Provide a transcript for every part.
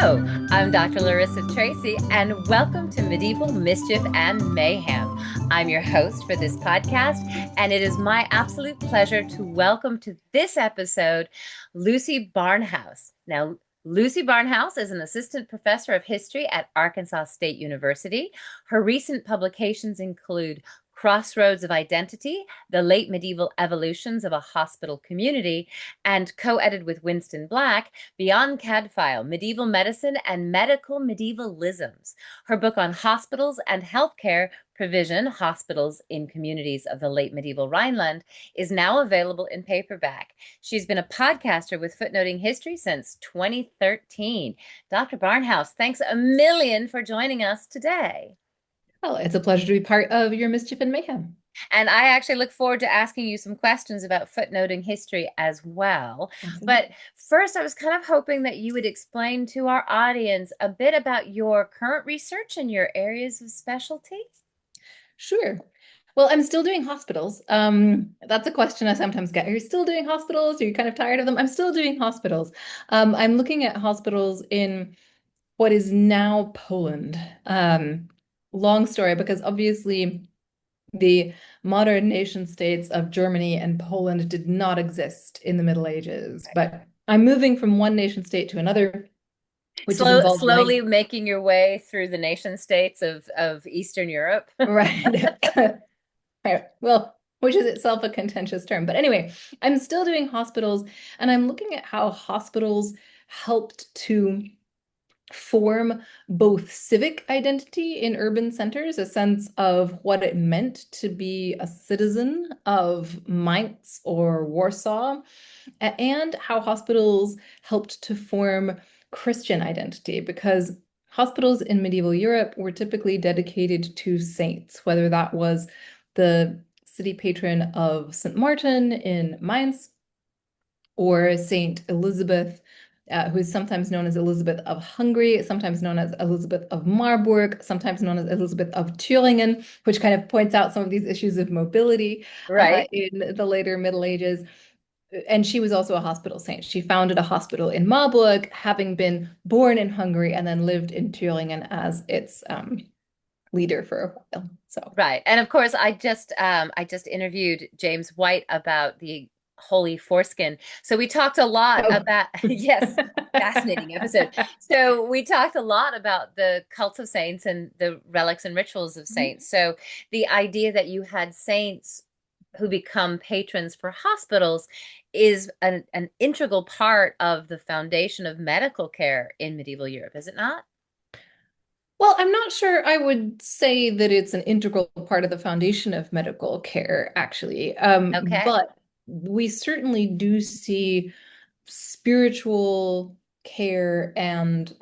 Hello, I'm Dr. Larissa Tracy, and welcome to Medieval Mischief and Mayhem. I'm your host for this podcast, and it is my absolute pleasure to welcome to this episode Lucy Barnhouse. Now, Lucy Barnhouse is an assistant professor of history at Arkansas State University. Her recent publications include Crossroads of Identity, the Late Medieval Evolutions of a Hospital Community, and co-edited with Winston Black, Beyond Cadfael, Medieval Medicine and Medical Medievalisms. Her book on hospitals and healthcare provision, Hospitals in Communities of the Late Medieval Rhineland, is now available in paperback. She's been a podcaster with Footnoting History since 2013. Dr. Barnhouse, thanks a million for joining us today. Well, it's a pleasure to be part of your Mischief and Mayhem. And I actually look forward to asking you some questions about footnoting history as well. Absolutely. But first, I was kind of hoping that you would explain to our audience a bit about your current research and your areas of specialty. Sure. Well, I'm still doing hospitals. That's a question I sometimes get. Are you still doing hospitals? Are you kind of tired of them? I'm still doing hospitals. I'm looking at hospitals in what is now Poland. Long story, because obviously the modern nation states of Germany and Poland did not exist in the Middle Ages. But I'm moving from one nation state to another, which is involved Slowly making your way through the nation states of Eastern Europe. Right. Well, which is itself a contentious term. But anyway, I'm still doing hospitals, and I'm looking at how hospitals helped to form both civic identity in urban centers, a sense of what it meant to be a citizen of Mainz or Warsaw, and how hospitals helped to form Christian identity, because hospitals in medieval Europe were typically dedicated to saints, whether that was the city patron of St. Martin in Mainz or St. Elizabeth, who is sometimes known as Elizabeth of Hungary, sometimes known as Elizabeth of Marburg, sometimes known as Elizabeth of Thüringen, which kind of points out some of these issues of mobility Right. in the later Middle Ages. And she was also a hospital saint. She founded a hospital in Marburg, having been born in Hungary and then lived in Thüringen as its leader for a while. So Right. And of course, I just interviewed James White about the Holy Foreskin. So we talked a lot about, yes, fascinating episode. So we talked a lot about the cults of saints and the relics and rituals of saints. So the idea that you had saints who become patrons for hospitals is an integral part of the foundation of medical care in medieval Europe, is it not? Well, I'm not sure I would say that it's an integral part of the foundation of medical care, actually. Okay. But we certainly do see spiritual care and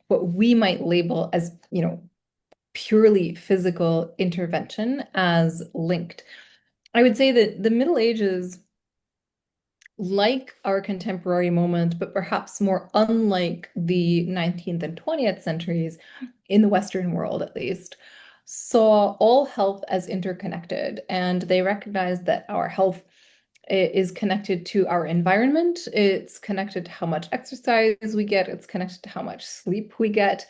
what we might label as, purely physical intervention as linked. I would say that the Middle Ages, like our contemporary moment, but perhaps more unlike the 19th and 20th centuries, in the Western world at least, saw all health as interconnected. And they recognized that our health is connected to our environment. It's connected to how much exercise we get. It's connected to how much sleep we get.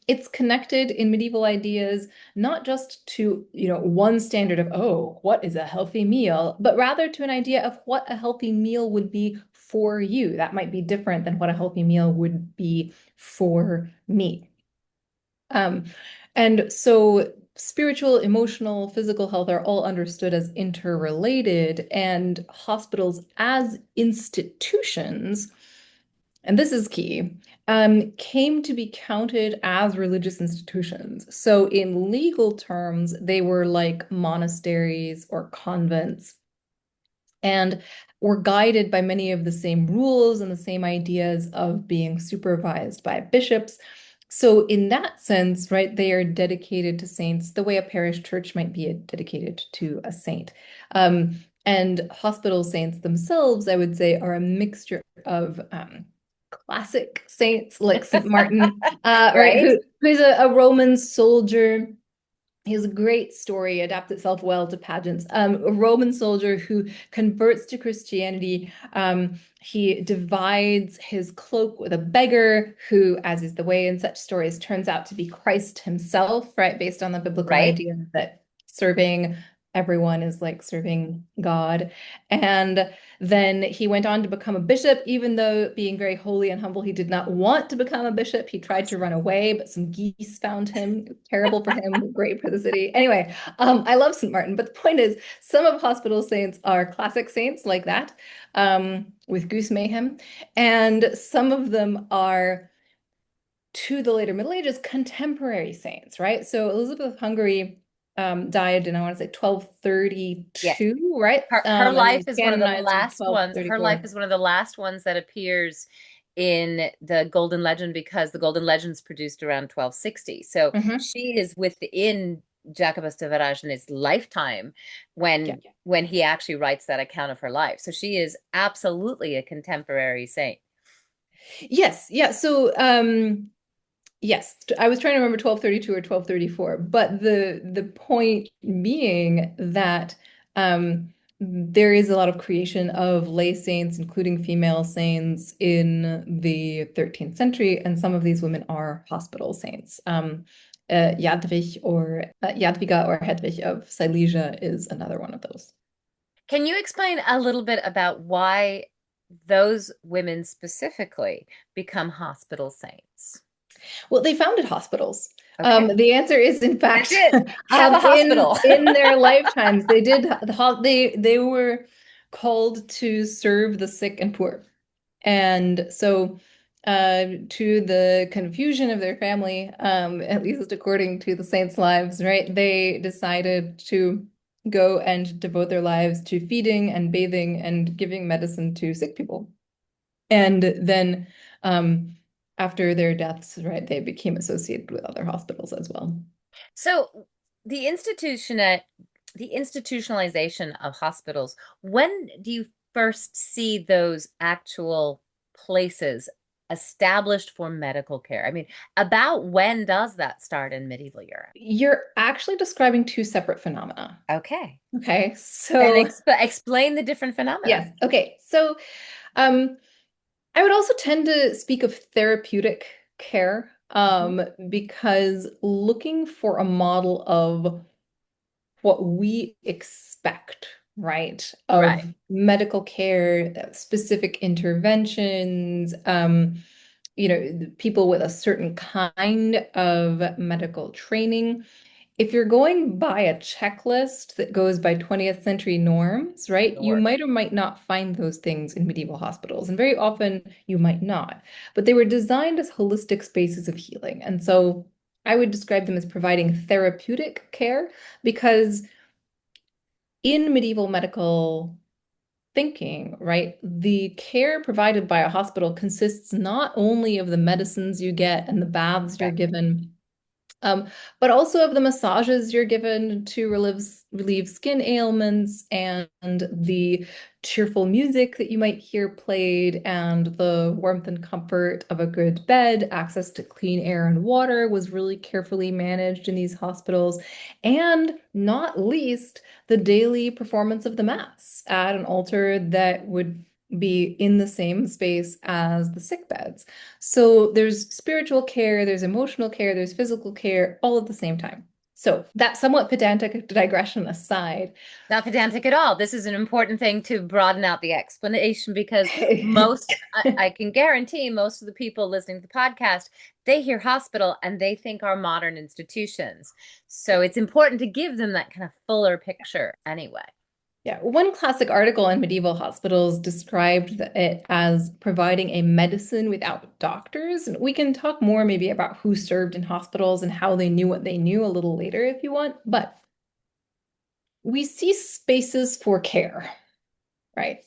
It's connected in medieval ideas, not just to, one standard of, oh, what is a healthy meal, but rather to an idea of what a healthy meal would be for you. That might be different than what a healthy meal would be for me. And so spiritual, emotional, physical health are all understood as interrelated, and hospitals as institutions, and this is key, came to be counted as religious institutions. So in legal terms, they were like monasteries or convents, and were guided by many of the same rules and the same ideas of being supervised by bishops. So in that sense, right, they are dedicated to saints the way a parish church might be dedicated to a saint. And hospital saints themselves, I would say, are a mixture of classic saints like St. Martin, right, Right. who's a Roman soldier He has a great story, adapts itself well to pageants. A Roman soldier who converts to Christianity. He divides his cloak with a beggar who, as is the way in such stories, turns out to be Christ himself, right? Based on the biblical Right? idea that serving everyone is like serving God. And then he went on to become a bishop, even though being very holy and humble, he did not want to become a bishop. He tried to run away, but some geese found him. Terrible for him, great for the city. Anyway, I love St. Martin, but the point is, some of Hospital saints are classic saints like that, with Goose Mayhem, and some of them are, to the later Middle Ages, contemporary saints, right? So Elizabeth of Hungary died in, I want to say, Yes. 1232, right? Her And life was is one of the canonized in last ones. Her life 1234. is one of the last ones that appears in the Golden Legend because the Golden Legend's produced around 1260. So Hmm. she is within Jacobus de Varagenes' lifetime Yeah. when he actually writes that account of her life. So she is absolutely a contemporary saint. Yes, yeah. So yes, I was trying to remember 1232 or 1234, but the point being that there is a lot of creation of lay saints, including female saints, in the 13th century, and some of these women are hospital saints. Jadwiga or Hedwig of Silesia is another one of those. Can you explain a little bit about why those women specifically become hospital saints? Well, they founded hospitals. Okay. The answer is, in They fact, did have a hospital. in their lifetimes, they did they were called to serve the sick and poor, and so to the confusion of their family, at least according to the saints' lives, right? They decided to go and devote their lives to feeding and bathing and giving medicine to sick people. And then after their deaths, right, they became associated with other hospitals as well. So the the institutionalization of hospitals, when do you first see those actual places established for medical care? I mean, about when does that start in medieval Europe? You're actually describing two separate phenomena. Okay. Okay, Then so explain the different phenomena. yes, okay, so um, I would also tend to speak of therapeutic care, Mhm. because looking for a model of what we expect, right, of Right. medical care, specific interventions, people with a certain kind of medical training. If you're going by a checklist that goes by 20th century norms, right, you Sure. might or might not find those things in medieval hospitals. And very often you might not. But they were designed as holistic spaces of healing. And so I would describe them as providing therapeutic care because in medieval medical thinking, right, the care provided by a hospital consists not only of the medicines you get and the baths you're Right. given, um, but also of the massages you're given to relieve skin ailments and the cheerful music that you might hear played and the warmth and comfort of a good bed. Access to clean air and water was really carefully managed in these hospitals. And not least, the daily performance of the Mass at an altar that would be in the same space as the sick beds. So there's spiritual care, there's emotional care, there's physical care, all at the same time. So that somewhat pedantic digression aside. Not pedantic at all. This is an important thing to broaden out the explanation because I can guarantee most of the people listening to the podcast, they hear hospital and they think are modern institutions. So it's important to give them that kind of fuller picture anyway. Yeah, one classic article on medieval hospitals described it as providing a medicine without doctors. And we can talk more maybe about who served in hospitals and how they knew what they knew a little later if you want. But we see spaces for care, right?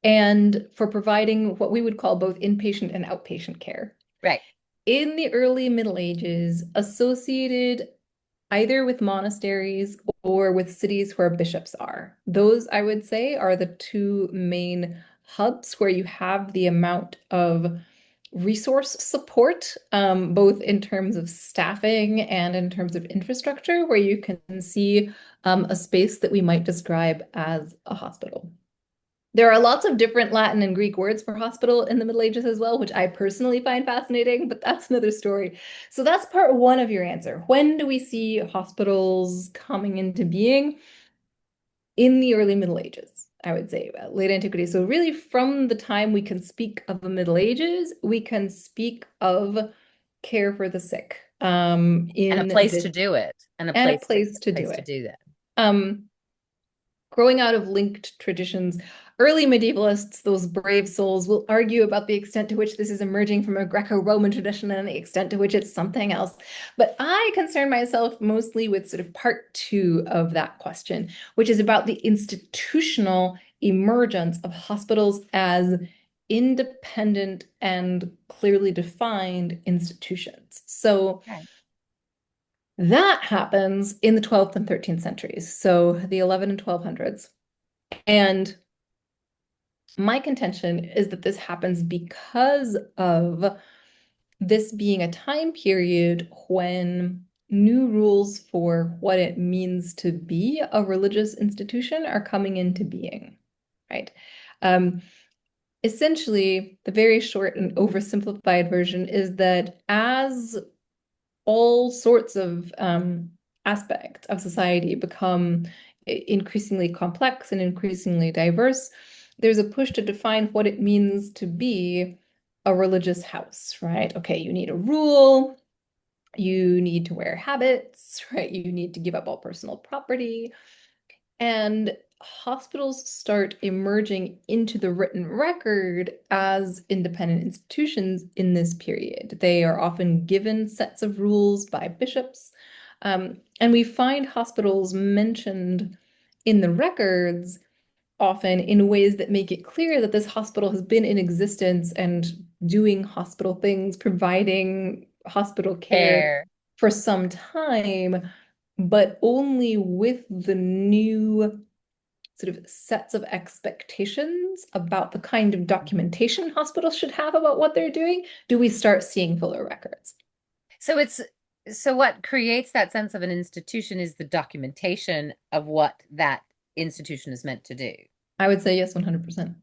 And for providing what we would call both inpatient and outpatient care. Right. In the early Middle Ages, associated either with monasteries or with cities where bishops are. Those, I would say, are the two main hubs where you have the amount of resource support, both in terms of staffing and in terms of infrastructure, where you can see a space that we might describe as a hospital. There are lots of different Latin and Greek words for hospital in the Middle Ages as well, which I personally find fascinating, but that's another story. So that's part one of your answer. When do we see hospitals coming into being? In the early Middle Ages, I would say, late antiquity. So really from the time we can speak of the Middle Ages, we can speak of care for the sick. And a place to do it, and a place to do place to it. do that. Growing out of linked traditions, early medievalists, those brave souls, will argue about the extent to which this is emerging from a Greco-Roman tradition and the extent to which it's something else. But I concern myself mostly with sort of part two of that question, which is about the institutional emergence of hospitals as independent and clearly defined institutions. So Okay. that happens in the 12th and 13th centuries, so the 11 and 1200s. And my contention is that this happens because of this being a time period when new rules for what it means to be a religious institution are coming into being, right? Essentially, the very short and oversimplified version is that as all sorts of aspects of society become increasingly complex and increasingly diverse, there's a push to define what it means to be a religious house, right? Okay, you need a rule, you need to wear habits, right? You need to give up all personal property. And hospitals start emerging into the written record as independent institutions in this period. They are often given sets of rules by bishops. And we find hospitals mentioned in the records often in ways that make it clear that this hospital has been in existence and doing hospital things, providing hospital care for some time, but only with the new sort of sets of expectations about the kind of documentation hospitals should have about what they're doing, do we start seeing fuller records. So what creates that sense of an institution is the documentation of what that institution is meant to do. I would say yes, 100%.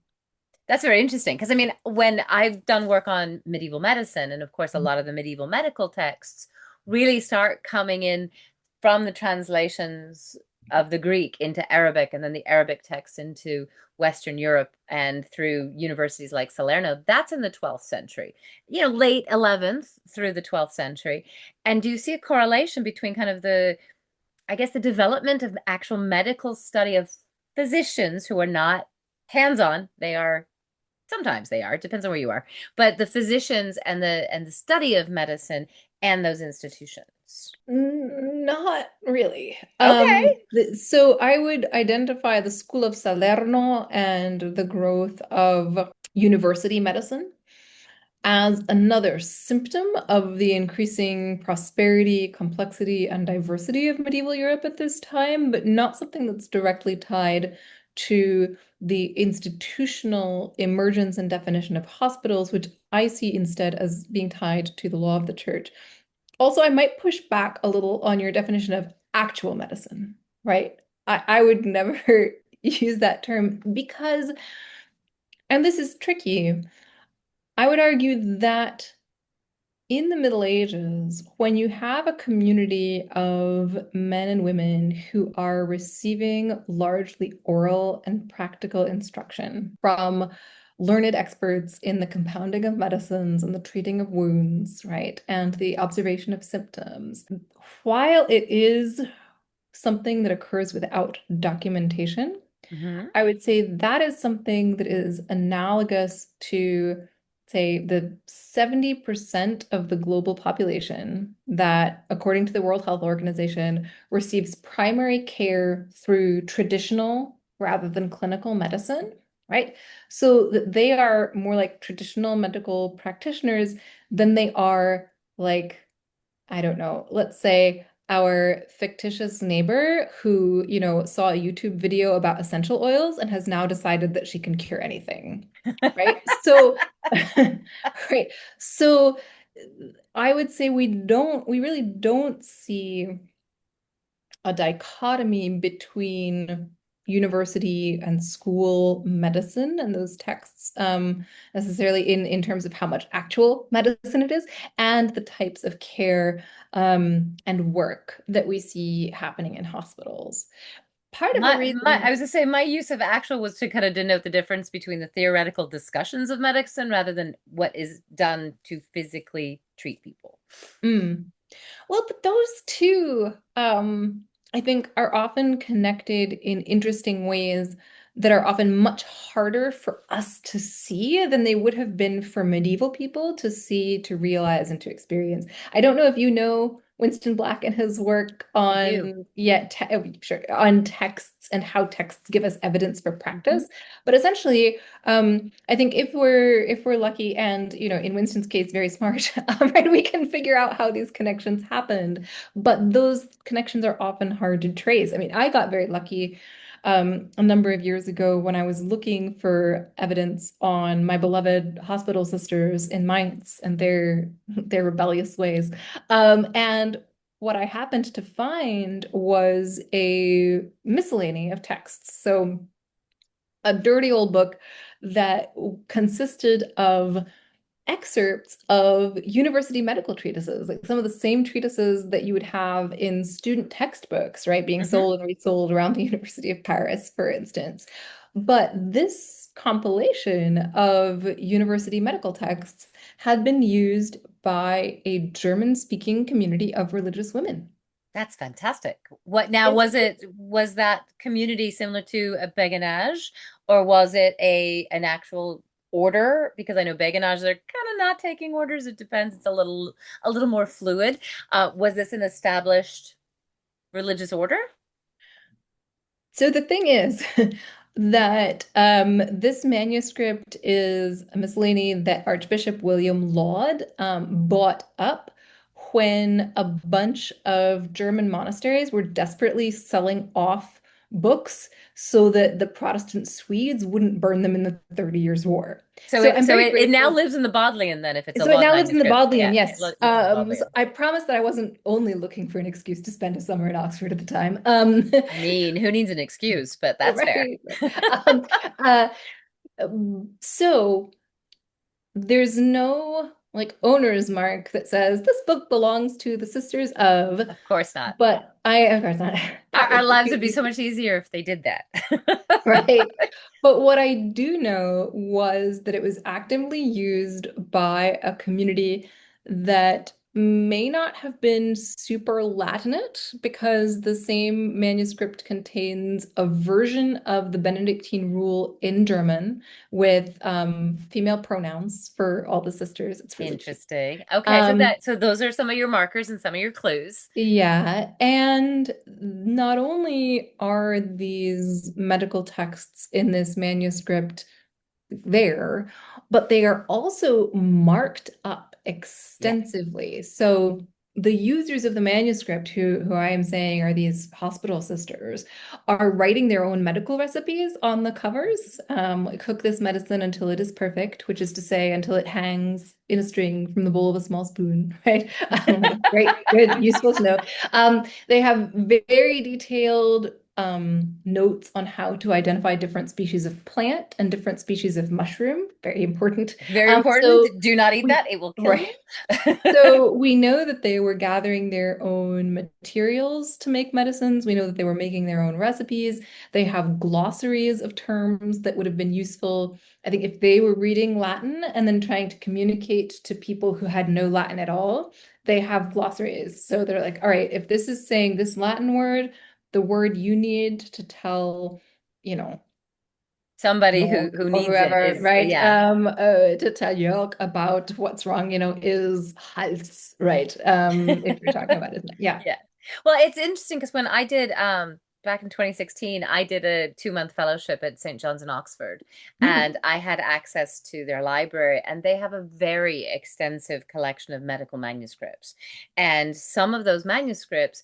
That's very interesting because I mean, when I've done work on medieval medicine, and of course, a lot of the medieval medical texts really start coming in from the translations of the Greek into Arabic, and then the Arabic text into Western Europe and through universities like Salerno. That's in the 12th century, late 11th through the 12th century. And do you see a correlation between kind of I guess, the development of the actual medical study of physicians who are not hands-on? Sometimes they are, it depends on where you are, but the physicians and the study of medicine and those institutions. Not really. Okay. So I would identify the School of Salerno and the growth of university medicine as another symptom of the increasing prosperity, complexity, and diversity of medieval Europe at this time, but not something that's directly tied to the institutional emergence and definition of hospitals, which I see instead as being tied to the law of the church. Also, I might push back a little on your definition of actual medicine, right? I would never use that term because, and this is tricky, I would argue that in the Middle Ages, when you have a community of men and women who are receiving largely oral and practical instruction from learned experts in the compounding of medicines and the treating of wounds, right, and the observation of symptoms, while it is something that occurs without documentation, I would say that is something that is analogous to, say, the 70% of the global population that, according to the World Health Organization, receives primary care through traditional rather than clinical medicine, right? So that they are more like traditional medical practitioners than they are like, I don't know, let's say our fictitious neighbor who, saw a YouTube video about essential oils and has now decided that she can cure anything, right? So, right. So I would say we really don't see a dichotomy between university and school medicine and those texts necessarily in terms of how much actual medicine it is and the types of care and work that we see happening in hospitals. Part of the I reason, was gonna say my use of actual was to kind of denote the difference between the theoretical discussions of medicine rather than what is done to physically treat people. mm, well, but those two, I think, are often connected in interesting ways that are often much harder for us to see than they would have been for medieval people to see, to realize, and to experience. I don't know if you know Winston Black and his work I do. on, yeah, sure, on texts and how texts give us evidence for Mhm. practice. But essentially, I think if we're lucky and, in Winston's case, very smart, right, we can figure out how these connections happened. But those connections are often hard to trace. I mean, I got very lucky a number of years ago when I was looking for evidence on my beloved hospital sisters in Mainz and their rebellious ways. And what I happened to find was a miscellany of texts. So a dirty old book that consisted of excerpts of university medical treatises, like some of the same treatises that you would have in student textbooks, right, being Mhm. sold and resold around the University of Paris, for instance. But this compilation of university medical texts had been used by a German-speaking community of religious women. That's fantastic. What now It's was that community similar to a beguinage or was it an actual order? Because I know beguinages are kind of not taking orders. It depends. It's a little more fluid. Was this an established religious order? So the thing is that this manuscript is a miscellany that Archbishop William Laud bought up when a bunch of German monasteries were desperately selling off books so that the Protestant Swedes wouldn't burn them in the 30 Years' War. So So it I'm so very it now grateful. lives in the Bodleian then if it's a So it Laud now lives in the manuscript. Bodleian, Yeah, it yes. lives in the So Bodleian. I promised that I wasn't only looking for an excuse to spend a summer in Oxford at the time. I mean, who needs an excuse? But that's fair. Right. Um, uh, so there's no like owner's mark that says this book belongs to the Sisters of, Of course not. but of course not. Our, That our would be lives too would be so easy, much easier if they did that. right? But what I do know was that it was actively used by a community that may not have been super Latinate because the same manuscript contains a version of the Benedictine rule in German with female pronouns for all the sisters. It's really cute. Interesting. Okay, so Um, those are some of your markers and some of your clues. yeah, and not only are these medical texts in this manuscript there, but they are also marked up Yeah. extensively. So the users of the manuscript, who I am saying are these hospital sisters, are writing their own medical recipes on the covers. Like, cook this medicine until it is perfect, which is to say, until it hangs in a string from the bowl of a small spoon, right? Great, good, useful to know. They have very detailed notes on how to identify different species of plant and different species of mushroom. Very important. Very important. So Do not eat we, that. It will kill right. you. So we know that they were gathering their own materials to make medicines. We know that they were making their own recipes. They have glossaries of terms that would have been useful. I think if they were reading Latin and then trying to communicate to people who had no Latin at all, they have glossaries. So they're like, all right, if this is saying this Latin word, the word you need to tell, you know, Somebody who York who or needs it whoever, is right? yeah. To tell York about what's wrong, is Hals, right? If you're talking about it, yeah. Yeah. Well, it's interesting because when I did back in 2016, I did a 2-month fellowship at St. John's in Oxford, Mm, and I had access to their library, and they have a very extensive collection of medical manuscripts. And some of those manuscripts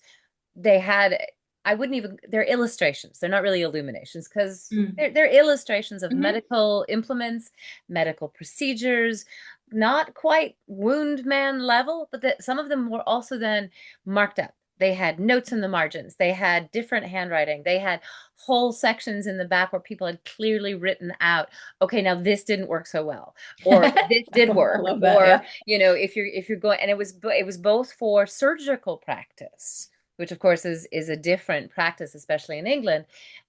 they had, I wouldn't even, they're illustrations. They're not really illuminations because Mm. they're illustrations of Mhm. medical implements, medical procedures, not quite wound man level, but that some of them were also then marked up. They had notes in the margins. They had different handwriting. They had whole sections in the back where people had clearly written out, okay, now this didn't work so well, or this did I work, love that. or Yeah. if you're going, and it was both for surgical practice, which of course is a different practice, especially in England,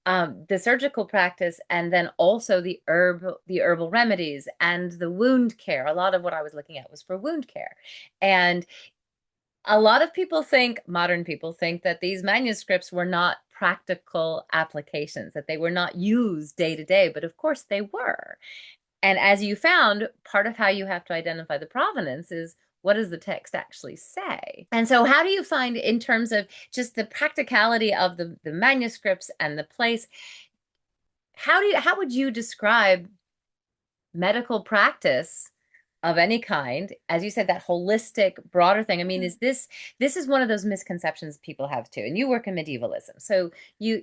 the surgical practice, and then also the herbal remedies and the wound care. A lot of what I was looking at was for wound care, and a lot of people think, modern people think, that these manuscripts were not practical applications, that they were not used day to day, but of course they were. And as you found, part of how you have to identify the provenance is what does the text actually say? And so, how do you find, in terms of just the practicality of the manuscripts and the place, how would you describe medical practice of any kind, as you said, that holistic, broader thing? I mean, this is one of those misconceptions people have too. And you work in medievalism, so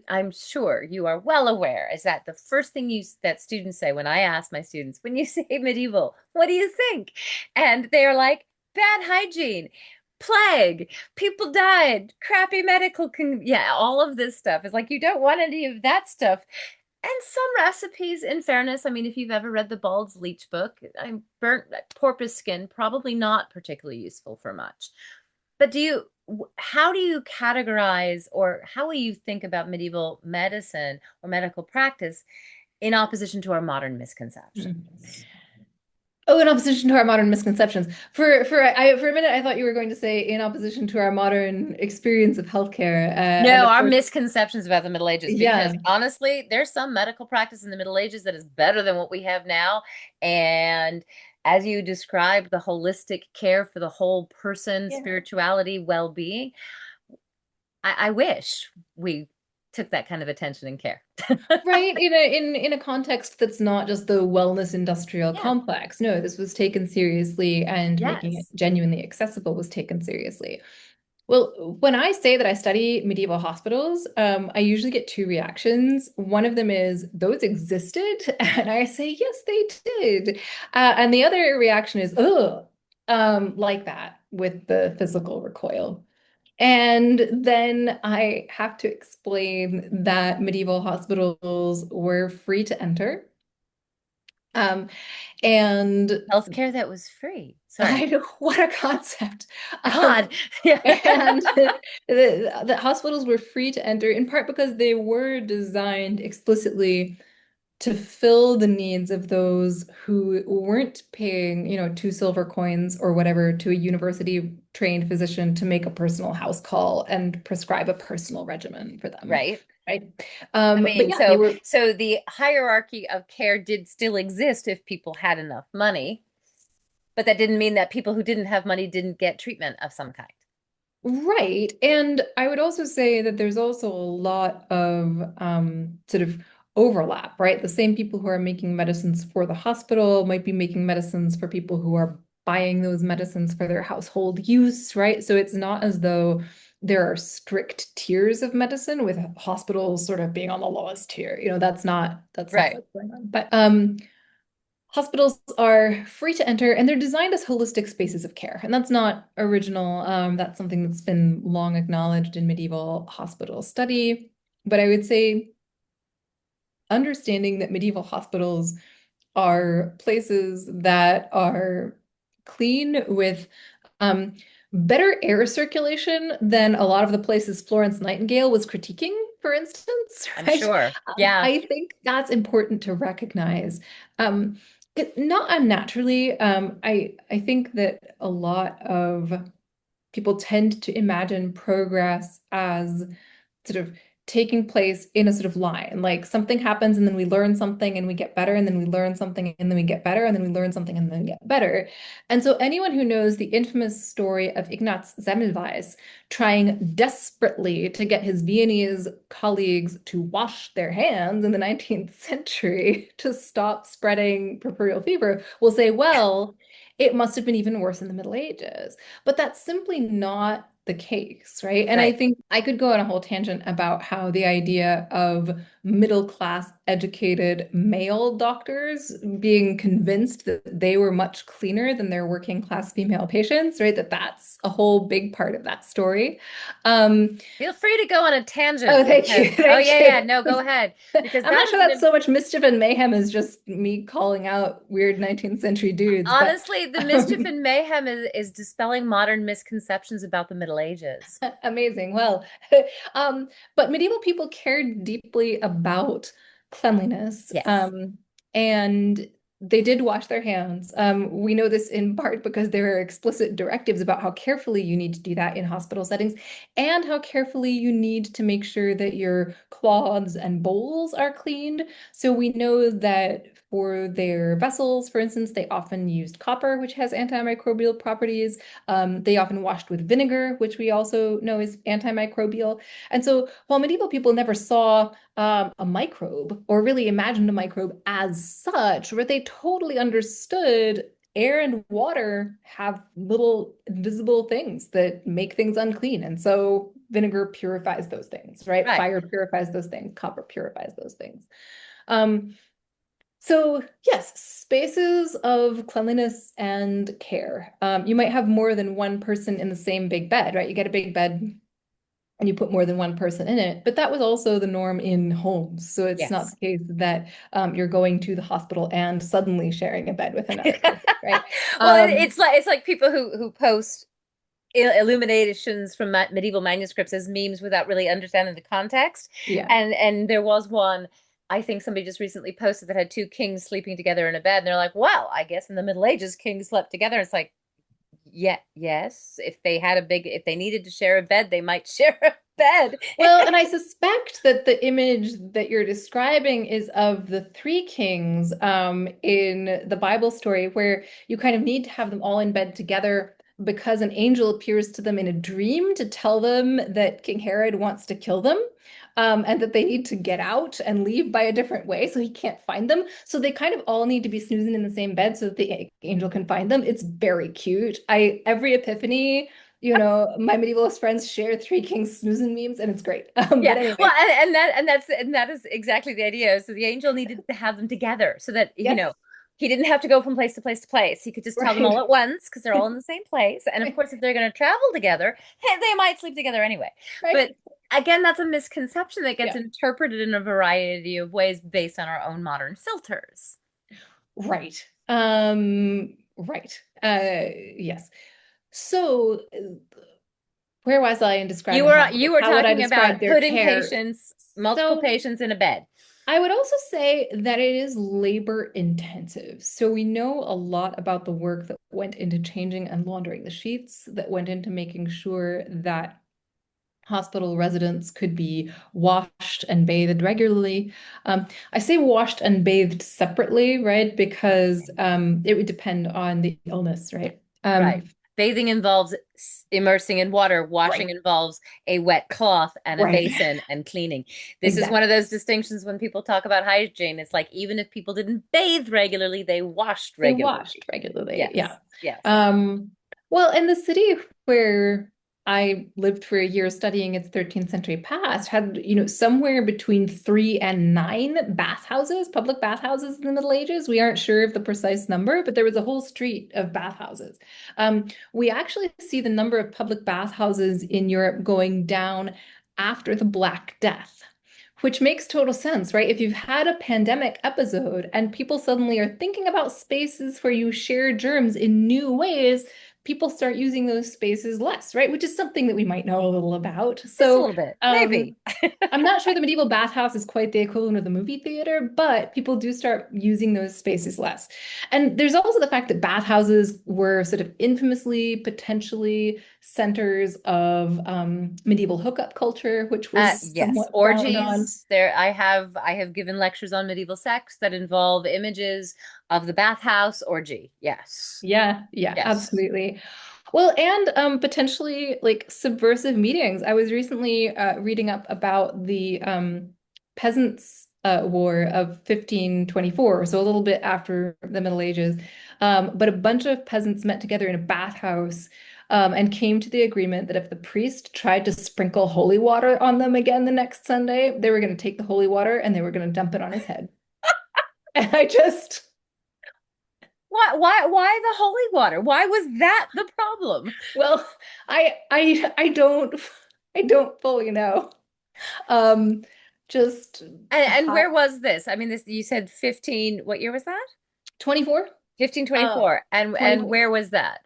I'm sure you are well aware, is that the first thing that students say when I ask my students, when you say medieval, what do you think? And they are like, bad hygiene, plague, people died, crappy yeah, all of this stuff. Is like, you don't want any of that stuff. And some recipes, in fairness, I mean, if you've ever read the Bald's Leech book, I'm burnt porpoise skin, probably not particularly useful for much. But how do you categorize, or how will you think about medieval medicine or medical practice in opposition to our modern misconceptions? Mm. Oh, in opposition to our modern misconceptions. For a minute, I thought you were going to say in opposition to our modern experience of healthcare. And No, of our course, misconceptions about the Middle Ages, because yeah, honestly, there's some medical practice in the Middle Ages that is better than what we have now. And as you described, the holistic care for the whole person, yeah. spirituality, well-being, I wish we took that kind of attention and care. Right, in a context that's not just the wellness industrial Yeah. complex. No, this was taken seriously, and making it Yes. genuinely accessible was taken seriously. Well, when I say that I study medieval hospitals, I usually get two reactions. One of them is those existed, and I say yes, they did. And the other reaction is ugh, like that, with the physical recoil. And then I have to explain that medieval hospitals were free to enter. Um, and Healthcare that was free. Sorry. I know, what a concept. God. Yeah. And the hospitals were free to enter in part because they were designed explicitly to fill the needs of those who weren't paying, 2 silver coins or whatever to a university trained physician to make a personal house call and prescribe a personal regimen for them. Right. Right. I But mean, yeah, they so were so the hierarchy of care did still exist if people had enough money, but that didn't mean that people who didn't have money didn't get treatment of some kind. right. And I would also say that there's also a lot of sort of overlap, right? The same people who are making medicines for the hospital might be making medicines for people who are buying those medicines for their household use, right? So it's not as though there are strict tiers of medicine with hospitals sort of being on the lowest tier. That's not Right. what's going on. But hospitals are free to enter, and they're designed as holistic spaces of care. And that's not original. That's something that's been long acknowledged in medieval hospital study. But I would say understanding that medieval hospitals are places that are clean with um, better air circulation than a lot of the places Florence Nightingale was critiquing, for instance, I'm right? sure. Yeah. I think that's important to recognize. Um, Not unnaturally, I think that a lot of people tend to imagine progress as sort of taking place in a sort of line. Like something happens and then we learn something and we get better, and then we learn something and then we get better, and then we learn something and then we get better. And so anyone who knows the infamous story of Ignaz Semmelweis trying desperately to get his Viennese colleagues to wash their hands in the 19th century to stop spreading puerperal fever will say, well, it must have been even worse in the Middle Ages. But that's simply not the case, right? And I Right. think I could go on a whole tangent about how the idea of middle class educated male doctors being convinced that they were much cleaner than their working class female patients, right? That's a whole big part of that story. Um, Feel free to go on a tangent oh, thank you, because, oh, thank yeah, you. yeah, no, go ahead. Because I'm that not is sure an that's so much mischief and mayhem as just me calling out weird 19th century dudes, but honestly, the mischief and mayhem is dispelling modern misconceptions about the Middle Ages. amazing. Well, but medieval people cared deeply about cleanliness, Yes. and they did wash their hands. We know this in part because there are explicit directives about how carefully you need to do that in hospital settings and how carefully you need to make sure that your cloths and bowls are cleaned. So we know that for their vessels, for instance, they often used copper, which has antimicrobial properties. They often washed with vinegar, which we also know is antimicrobial. And so while medieval people never saw a microbe or really imagined a microbe as such, but they totally understood air and water have little invisible things that make things unclean. And so vinegar purifies those things, right? Right. Fire purifies those things, copper purifies those things. Um, so yes, spaces of cleanliness and care. You might have more than one person in the same big bed, right? You get a big bed and you put more than one person in it, but that was also the norm in homes. So it's not Yes. the case that you're going to the hospital and suddenly sharing a bed with another person, right? Well, Um, it's like people who post illuminations from medieval manuscripts as memes without really understanding the context. yeah. And there was one, I think somebody just recently posted, that had two kings sleeping together in a bed, and they're like, well, I guess in the Middle Ages kings slept together. It's like, yeah, yes, if they needed to share a bed, they might share a bed. Well, and I suspect that the image that you're describing is of the three kings in the Bible story, where you kind of need to have them all in bed together because an angel appears to them in a dream to tell them that King Herod wants to kill them, and that they need to get out and leave by a different way so he can't find them. So they kind of all need to be snoozing in the same bed so that the angel can find them. It's very cute. Every Epiphany, my medievalist friends share Three Kings snoozing memes, and it's great. Yeah, But well, anyway, and that is exactly the idea. So the angel needed to have them together so that yes, he didn't have to go from place to place to place. He could just tell them all right, at once because they're all in the same place. And of right, course, if they're going to travel together, hey, they might sleep together anyway. right, But again, that's a misconception that gets yeah, interpreted in a variety of ways based on our own modern filters. right, right. Yes. So, where was I in You describing were hospitals? you were How would I talking describe about their putting care? patients, multiple So, patients in a bed. I would also say that it is labor intensive. So we know a lot about the work that went into changing and laundering the sheets, that went into making sure that hospital residents could be washed and bathed regularly. I say washed and bathed separately, right? Because it would depend on the illness, right? Right. Bathing involves immersing in water. Washing Right, involves a wet cloth and a right, basin and cleaning. This is one of exactly. those distinctions when people talk about hygiene. It's like even if people didn't bathe regularly, they washed They washed regularly. regularly, yeah. Yes. Yes. Um, well, in the city where I lived for a year studying its 13th century past had, somewhere between 3 and 9 bathhouses, public bathhouses in the Middle Ages. We aren't sure of the precise number, but there was a whole street of bathhouses. We actually see the number of public bathhouses in Europe going down after the Black Death. Which makes total sense, right? If you've had a pandemic episode and people suddenly are thinking about spaces where you share germs in new ways, people start using those spaces less, right? Which is something that we might know a little about. Just a So, little bit, um, maybe. I'm not sure the medieval bathhouse is quite the equivalent of the movie theater, but people do start using those spaces less. And there's also the fact that bathhouses were sort of infamously, potentially centers of medieval hookup culture, which was Yes, somewhat frowned on. orgies. I have given lectures on medieval sex that involve images of the bathhouse orgy. Yes. Yeah, yeah, Yes. absolutely. Well, and potentially like subversive meetings. I was recently reading up about the Peasants' War of 1524, so a little bit after the Middle Ages. But a bunch of peasants met together in a bathhouse and came to the agreement that if the priest tried to sprinkle holy water on them again the next Sunday, they were going to take the holy water and they were going to dump it on his head. And I just, Why the holy water? Why was that the problem? well, I don't fully know. Um, just And where was this? I mean, this you said 15, what year was that? 24. 1524. And 24. where was that?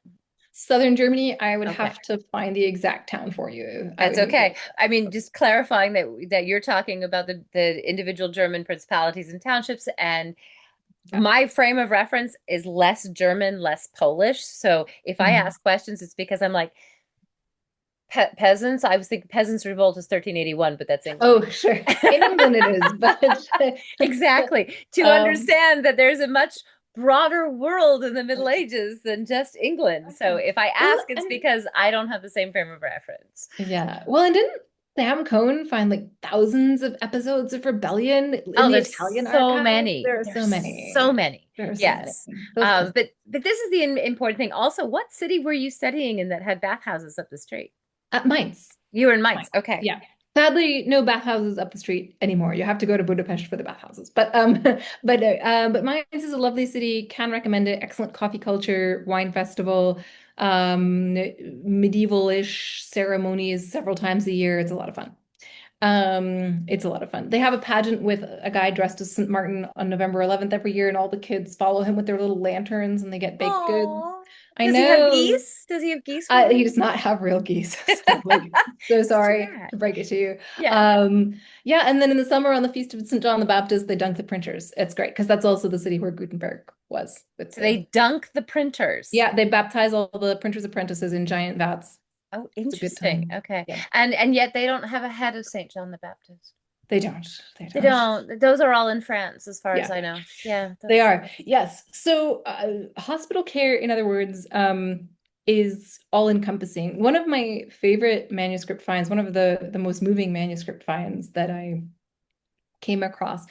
Southern Germany, I would Okay. have to find the exact town for you. I That's would need to okay. look I mean, just clarifying that you're talking about the individual German principalities and townships, and it up. my frame of reference is less German, less Polish. So if I Mhm. ask questions, it's because I'm like peasants. I was thinking peasants revolt is 1381, but that's England. Oh, sure. In England it is, but Exactly. To um, understand that there's a much broader world in the Middle Ages than just England. So if I well, ask, it's and because I don't have the same frame of reference. yeah. Well, and didn't Sam Cohn find like thousands of episodes of rebellion in Oh, the there's Italian so archives? many. There are so There's so many. many. There are so many. Yes. Those peasants. But this is the important thing. Also, what city were you studying in that had bathhouses up the street? Mainz. You were in Mainz. Mainz. Okay. Yeah. Sadly, no bathhouses up the street anymore. You have to go to Budapest for the bathhouses. But Mainz is a lovely city. Can recommend it. Excellent coffee culture, wine festival, medieval-ish ceremonies several times a year. It's a lot of fun. It's a lot of fun. They have a pageant with a guy dressed as St. Martin on November 11th every year, and all the kids follow him with their little lanterns and they get baked goods. Oh, I does he have know. geese? Does he have geese for He them? does not have real geese, sadly. So It's too sorry bad. to break it to you. Yeah. Yeah, and then in the summer on the Feast of St. John the Baptist, they dunk the printers. It's great because that's also the city where Gutenberg was with So the. they dunk the printers. Yeah, they baptize all the printers' apprentices in giant vats. Oh, It's a good interesting. time. Okay. Yeah, And yet they don't have a head of St. John the Baptist. they don't. They They don't. don't. Those are all in France, as far as Yeah. I know. Yeah, They that's are, yes. So, hospital care, in other words, is all-encompassing. One of my favorite manuscript finds, one of the most moving manuscript finds that I came across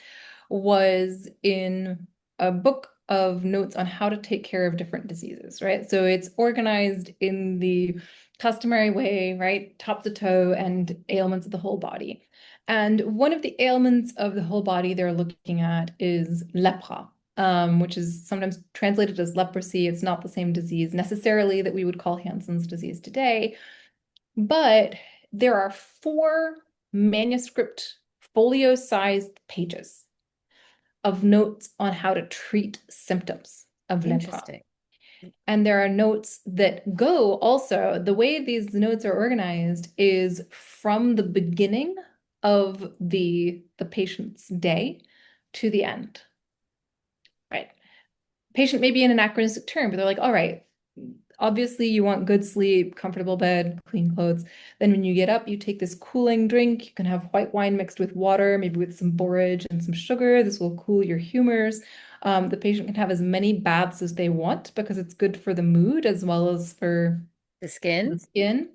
was in a book of notes on how to take care of different diseases, right? So it's organized in the customary way, right? Top to toe and ailments of the whole body. And one of the ailments of the whole body they're looking at is lepra, which is sometimes translated as leprosy. It's not the same disease necessarily that we would call Hansen's disease today, but there are four manuscript folio-sized pages of notes on how to treat symptoms of lepra. interesting. And there are notes that go also, the way these notes are organized is from the beginning of the patient's day to the end, right? Patient may be an anachronistic term, but they're like, all right, obviously you want good sleep, comfortable bed, clean clothes. Then when you get up, you take this cooling drink. You can have white wine mixed with water, maybe with some borage and some sugar. This will cool your humors. The patient can have as many baths as they want because it's good for the mood as well as for The the skin? skin.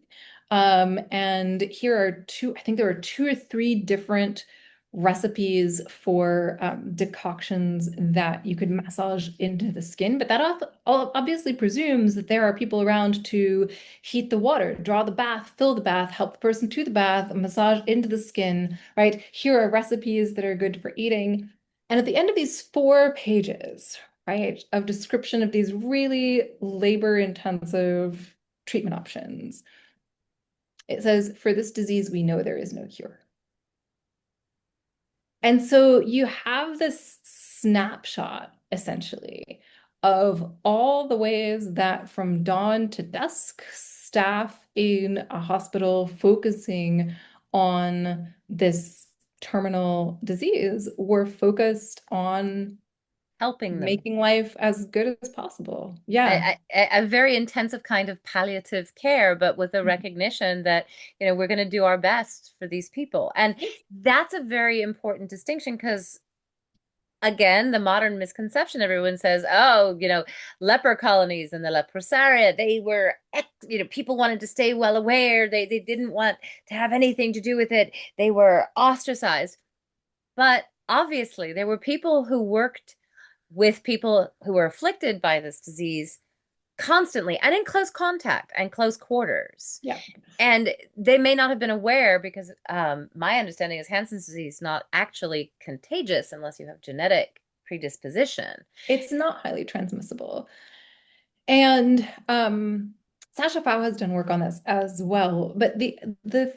And here are I think there are two or three different recipes for decoctions that you could massage into the skin, but that obviously presumes that there are people around to heat the water, draw the bath, fill the bath, help the person to the bath, massage into the skin, right? Here are recipes that are good for eating. And at the end of these 4 pages, right, of description of these really labor-intensive treatment options, it says, for this disease, we know there is no cure. And so you have this snapshot, essentially, of all the ways that from dawn to dusk, staff in a hospital focusing on this terminal disease were focused on Helping them. making life as good as possible. Yeah. A very intensive kind of palliative care, but with the recognition that, we're going to do our best for these people. And that's a very important distinction because, again, the modern misconception, everyone says, oh, leper colonies and the leprosaria, they were, people wanted to stay well aware. They didn't want to have anything to do with it. They were ostracized. But obviously, there were people who worked with people who were afflicted by this disease constantly and in close contact and close quarters. Yeah. And they may not have been aware because my understanding is Hansen's disease is not actually contagious unless you have genetic predisposition. It's not highly transmissible. And Sasha Fao has done work on this as well. But the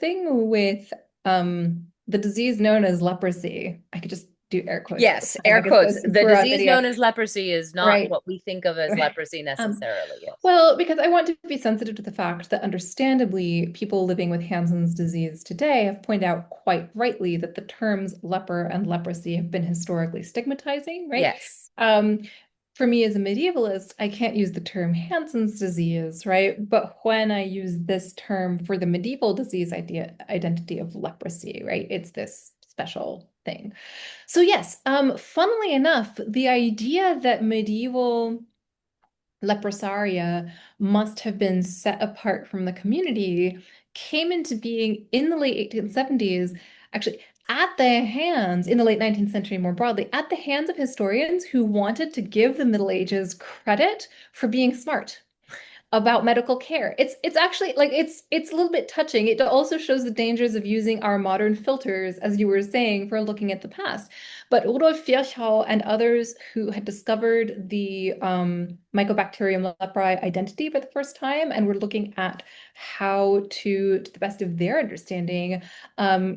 thing with the disease known as leprosy, I could just do air quotes at this Yes, time air because quotes. this is The we're on disease video, known as leprosy is not right? what we think of as leprosy Um, necessarily. Yes. well, because I want to be sensitive to the fact that understandably, people living with Hansen's disease today have pointed out quite rightly that the terms leper and leprosy have been historically stigmatizing, right? Yes. Um, for me as a medievalist, I can't use the term Hansen's disease, right? But when I use this term for the medieval disease identity of leprosy, right? It's this special thing. So yes, funnily enough, the idea that medieval leprosaria must have been set apart from the community came into being in the late 1870s, actually at the hands, in the late 19th century more broadly, at the hands of historians who wanted to give the Middle Ages credit for being smart about medical care. It's actually like it's a little bit touching. It also shows the dangers of using our modern filters, as you were saying, for looking at the past. But Rudolf Virchow and others who had discovered the Mycobacterium leprae identity for the first time and were looking at how to the best of their understanding,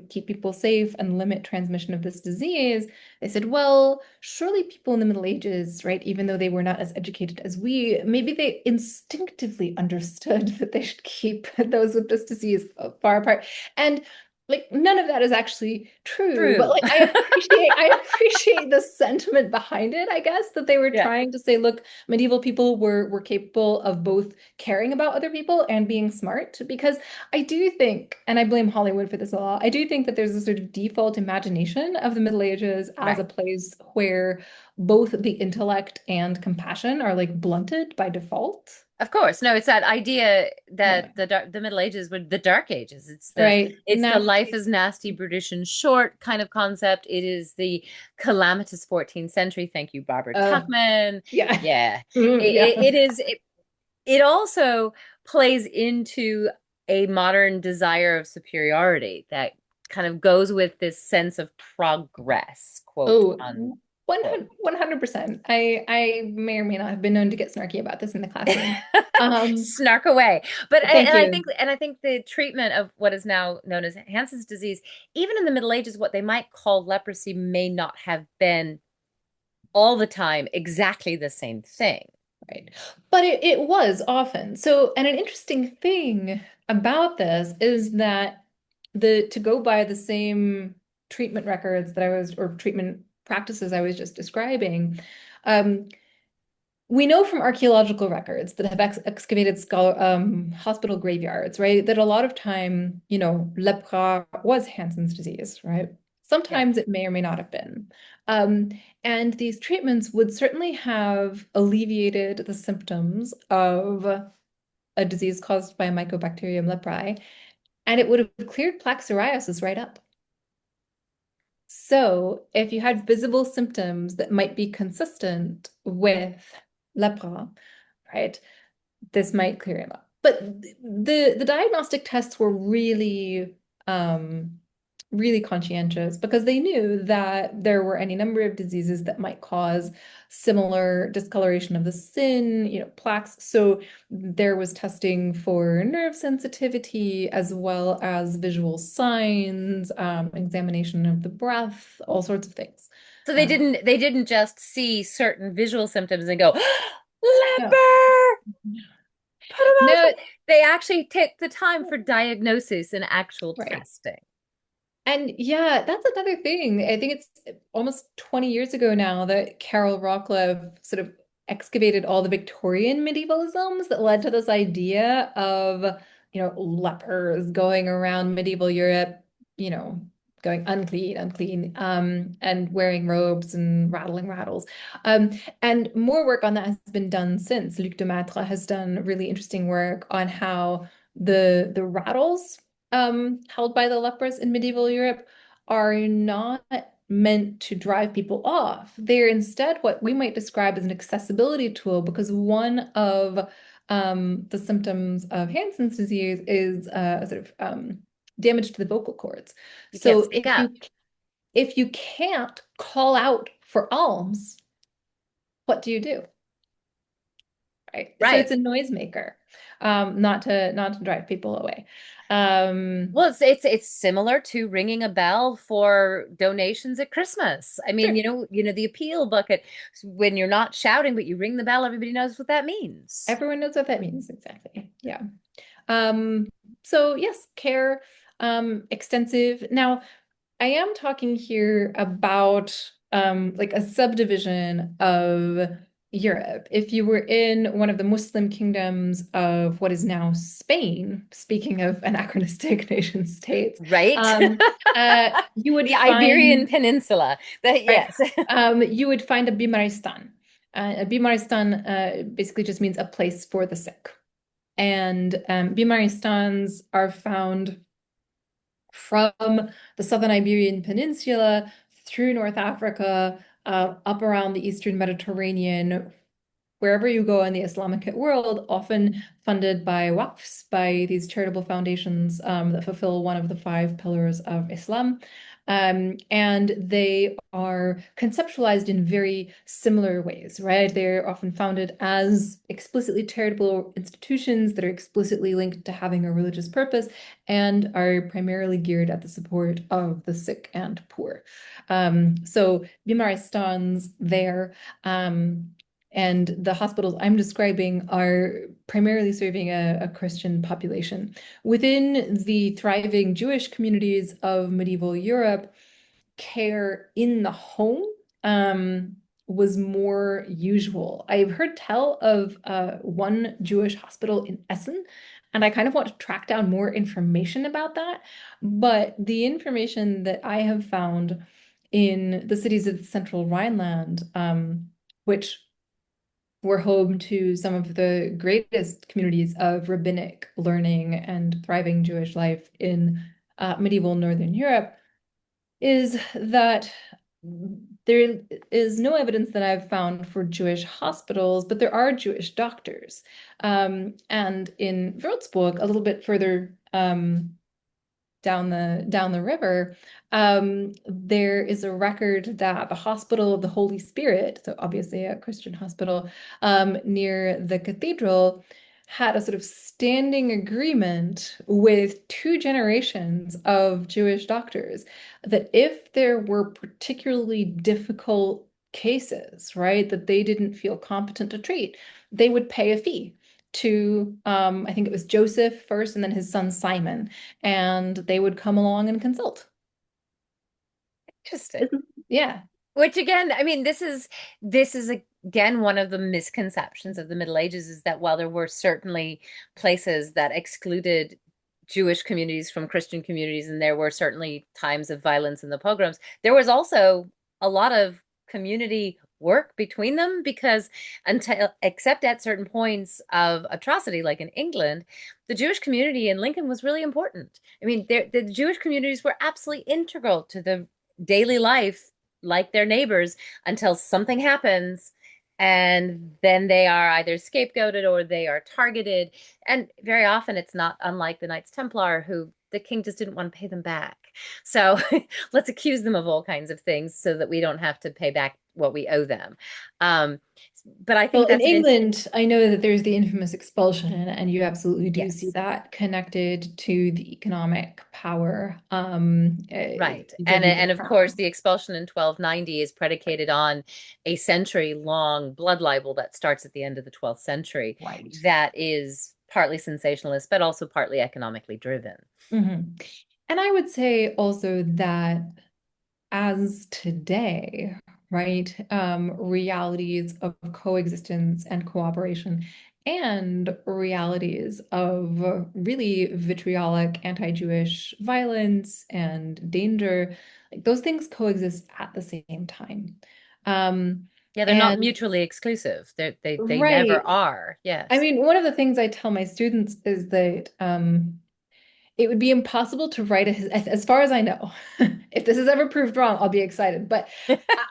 keep people safe and limit transmission of this disease. They said, well, surely people in the Middle Ages, right, even though they were not as educated as we, maybe they instinctively understood that they should keep those with this disease far apart. And like none of that is actually true, but True. like I appreciate the sentiment behind it, I guess, that they were Yeah. trying to say, look, medieval people were capable of both caring about other people and being smart, because I do think, and I blame Hollywood for this a lot, I do think that there's a sort of default imagination of the Middle Ages as Right. a place where both the intellect and compassion are like blunted by default. Of course. No, it's that idea Yeah. that the Middle Ages were the Dark Ages. Right. It's the life is nasty, brutish, and short kind of concept. It is the calamitous 14th century. Thank you, Barbara Uh, Tuchman. yeah. Yeah. Yeah. It also plays into a modern desire of superiority that kind of goes with this sense of progress, quote Oh, unquote. 100%. I may or may not have been known to get snarky about this in the classroom. Um, Snark away. But Thank you. and I think the treatment of what is now known as Hansen's disease, even in the Middle Ages, what they might call leprosy may not have been all the time exactly the same thing. Right. But it was often. So, and an interesting thing about this is that to go by the same treatment records that I was, or treatment practices I was just describing, um, we know from archaeological records that have excavated hospital graveyards, right, that a lot of time, lepra was Hansen's disease, right? Yeah. Sometimes it may or may not have been. Um, and these treatments would certainly have alleviated the symptoms of a disease caused by Mycobacterium leprae, and it would have cleared plaque psoriasis right up. So, if you had visible symptoms that might be consistent with lepra, right, this might clear him up. But the diagnostic tests were really conscientious because they knew that there were any number of diseases that might cause similar discoloration of the skin, plaques. So there was testing for nerve sensitivity as well as visual signs, examination of the breath, all sorts of things. So Um, they didn't just see certain visual symptoms and go, no, leper, put them out. no, They actually take the time for diagnosis and actual right. testing. And yeah, that's another thing. I think it's almost 20 years ago now that Carol Rocklev sort of excavated all the Victorian medievalisms that led to this idea of, lepers going around medieval Europe, you know, going unclean, unclean, and wearing robes and rattling rattles. And more work on that has been done since. Luc de Maitre has done really interesting work on how the rattles held by the lepers in medieval Europe are not meant to drive people off. They're instead what we might describe as an accessibility tool, because one of the symptoms of Hansen's disease is sort of damage to the vocal cords. You can't So speak up. if you can't call out for alms, what do you do? Right. So Right. it's a noisemaker, not to drive people away. Um, Well, it's similar to ringing a bell for donations at Christmas. I mean, sure. the appeal bucket. When you're not shouting, but you ring the bell, everybody knows what that means. Everyone knows what that means exactly. Yeah. Um, so yes, care, extensive. Now, I am talking here about like a subdivision of Europe. If you were in one of the Muslim kingdoms of what is now Spain, speaking of anachronistic nation states, Right? um, you would The Iberian find, Peninsula. That right, yes. you would find a bimaristan. A bimaristan basically just means a place for the sick. And bimaristans are found from the southern Iberian Peninsula through North Africa, up around the Eastern Mediterranean, wherever you go in the Islamic world, often funded by waqfs, by these charitable foundations that fulfill one of the five pillars of Islam. And they are conceptualized in very similar ways, right? They're often founded as explicitly charitable institutions that are explicitly linked to having a religious purpose and are primarily geared at the support of the sick and poor. So Bimaristans there. And the hospitals I'm describing are primarily serving a Christian population. Within the thriving Jewish communities of medieval Europe, care in the home was more usual. I've heard tell of one Jewish hospital in Essen, and I kind of want to track down more information about that. But the information that I have found in the cities of the central Rhineland, which were home to some of the greatest communities of rabbinic learning and thriving Jewish life in medieval Northern Europe, is that there is no evidence that I've found for Jewish hospitals, but there are Jewish doctors. And in Würzburg, a little bit further down the river, there is a record that the Hospital of the Holy Spirit, so obviously a Christian hospital, near the cathedral, had a sort of standing agreement with two generations of Jewish doctors that if there were particularly difficult cases, right, that they didn't feel competent to treat, they would pay a fee to I think it was Joseph first and then his son Simon, and they would come along and consult. Interesting. Yeah. Which again, I mean, this is again one of the misconceptions of the Middle Ages is that while there were certainly places that excluded Jewish communities from Christian communities, and there were certainly times of violence in the pogroms, there was also a lot of community work between them because until except at certain points of atrocity, like in England, the Jewish community in Lincoln was really important. I mean, the Jewish communities were absolutely integral to the daily life like their neighbors until something happens and then they are either scapegoated or they are targeted. And very often it's not unlike the Knights Templar who the king just didn't want to pay them back. So let's accuse them of all kinds of things so that we don't have to pay back what we owe them. Um, but I Well, think in that's an England, I know that there's the infamous expulsion, and you absolutely do see yes. that connected to the economic power. Right. When And you get and of course crowned. the expulsion in 1290 is predicated on a century-long blood libel that starts at the end of the 12th century Right. that is partly sensationalist but also partly economically driven. Mhm. And I would say also that as today, right, realities of coexistence and cooperation and realities of really vitriolic anti-Jewish violence and danger, like those things coexist at the same time. Um, Yeah, they're not and mutually exclusive. They never right, are. I Yes. mean, one of the things I tell my students is that it would be impossible to write as far as I know. If this is ever proved wrong, I'll be excited. But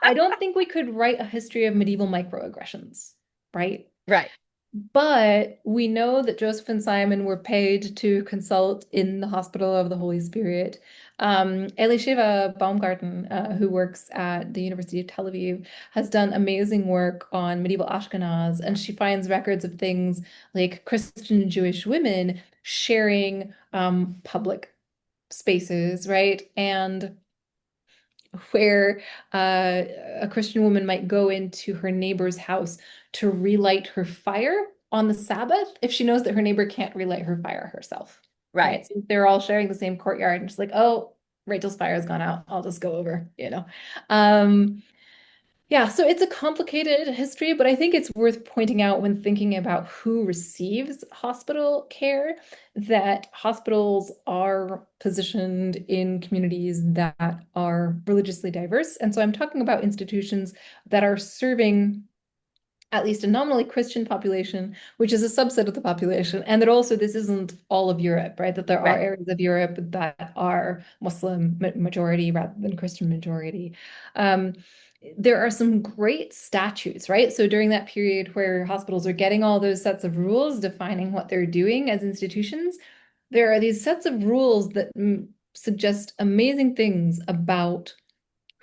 I don't think we could write a history of medieval microaggressions, right? Right. But we know that Joseph and Simon were paid to consult in the Hospital of the Holy Spirit. Elisheva Baumgarten, who works at the University of Tel Aviv, has done amazing work on medieval Ashkenaz, and she finds records of things like Christian and Jewish women sharing public spaces, right? And where a Christian woman might go into her neighbor's house to relight her fire on the Sabbath if she knows that her neighbor can't relight her fire herself. Right. Right. So they're all sharing the same courtyard and just like, oh, Rachel's fire has gone out. I'll just go over. Um, yeah, so it's a complicated history, but I think it's worth pointing out when thinking about who receives hospital care that hospitals are positioned in communities that are religiously diverse. And so I'm talking about institutions that are serving at least a nominally Christian population, which is a subset of the population, and that also this isn't all of Europe, right? That there are Right. areas of Europe that are Muslim majority rather than Christian majority. Um, there are some great statutes, right? So during that period where hospitals are getting all those sets of rules defining what they're doing as institutions, there are these sets of rules that suggest amazing things about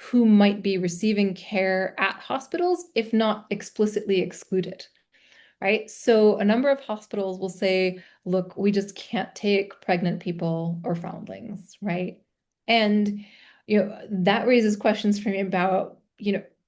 who might be receiving care at hospitals, if not explicitly excluded, right? So a number of hospitals will say, look, we just can't take pregnant people or foundlings, right? And, that raises questions for me about,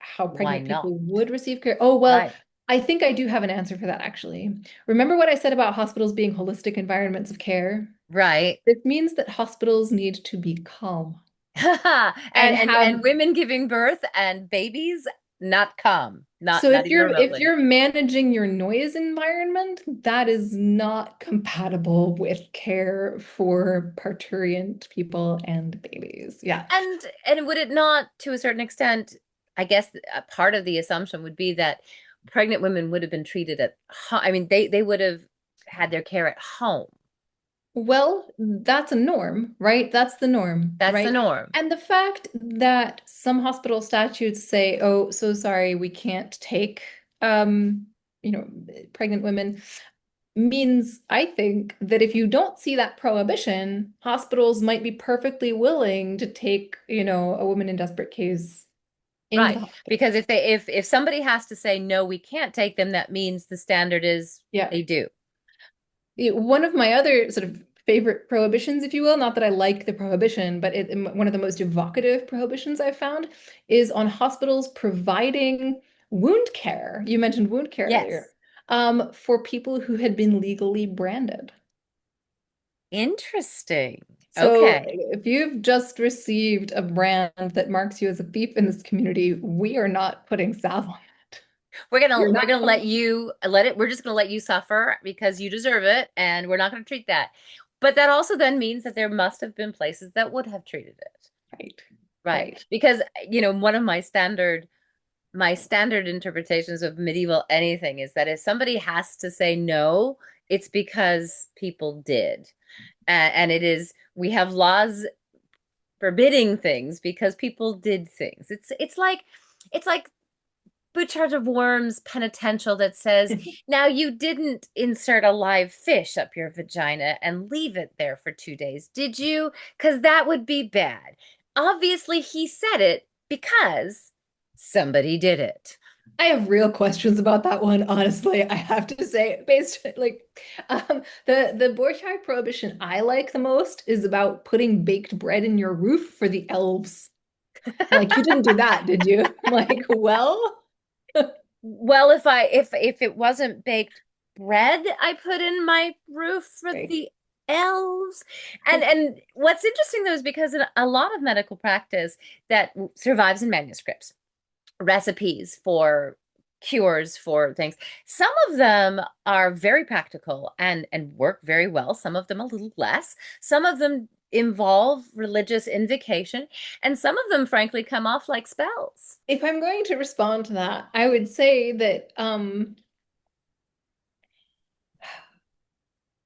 how Why pregnant not? people would receive care. Oh, well, Right. I think I do have an answer for that, actually. Remember what I said about hospitals being holistic environments of care? Right. This means that hospitals need to be calm and and and have women giving birth and babies not calm, So not if even you're remotely. managing your noise environment, that is not compatible with care for parturient people and babies. Yeah. And would it not, to a certain extent, I guess a part of the assumption would be that pregnant women would have been treated at home. I mean, they would have had their care at home. Well, that's a norm, right? That's the norm, That's the right? norm. And the fact that some hospital statutes say, "Oh, so sorry, we can't take you know, pregnant women," means, I think, that if you don't see that prohibition, hospitals might be perfectly willing to take, a woman in desperate case into the Right. hospital. Because if somebody has to say no, we can't take them, that means the standard is Yeah. they do. One of my other sort of favorite prohibitions, if you will, not that I like the prohibition, but one of the most evocative prohibitions I've found is on hospitals providing wound care. You mentioned wound care earlier, Yes. for people who had been legally branded. Interesting. So Okay. if you've just received a brand that marks you as a thief in this community, we are not putting salve on it. We're We're not gonna let coming. you let it, we're just gonna let you suffer because you deserve it, and we're not gonna treat that. But that also then means that there must have been places that would have treated it. Right. Right. Right. Because, one of my standard interpretations of medieval anything is that if somebody has to say no, it's because people did. And it is, we have laws forbidding things because people did things. It's like Bouchard of Worms penitential that says, now you didn't insert a live fish up your vagina and leave it there for 2 days, did you? Because that would be bad. Obviously, he said it because somebody did it. I have real questions about that one, honestly. I have to say, based like the Borchardt prohibition I like the most is about putting baked bread in your roof for the elves. Like, you didn't do that, did you? I'm like, well, Well, if it wasn't baked bread I put in my roof for right. the elves. And what's interesting though is because in a lot of medical practice that survives in manuscripts, recipes for cures for things, some of them are very practical and work very well, some of them a little less, some of them involve religious invocation, and some of them frankly come off like spells. If I'm going to respond to that, I would say that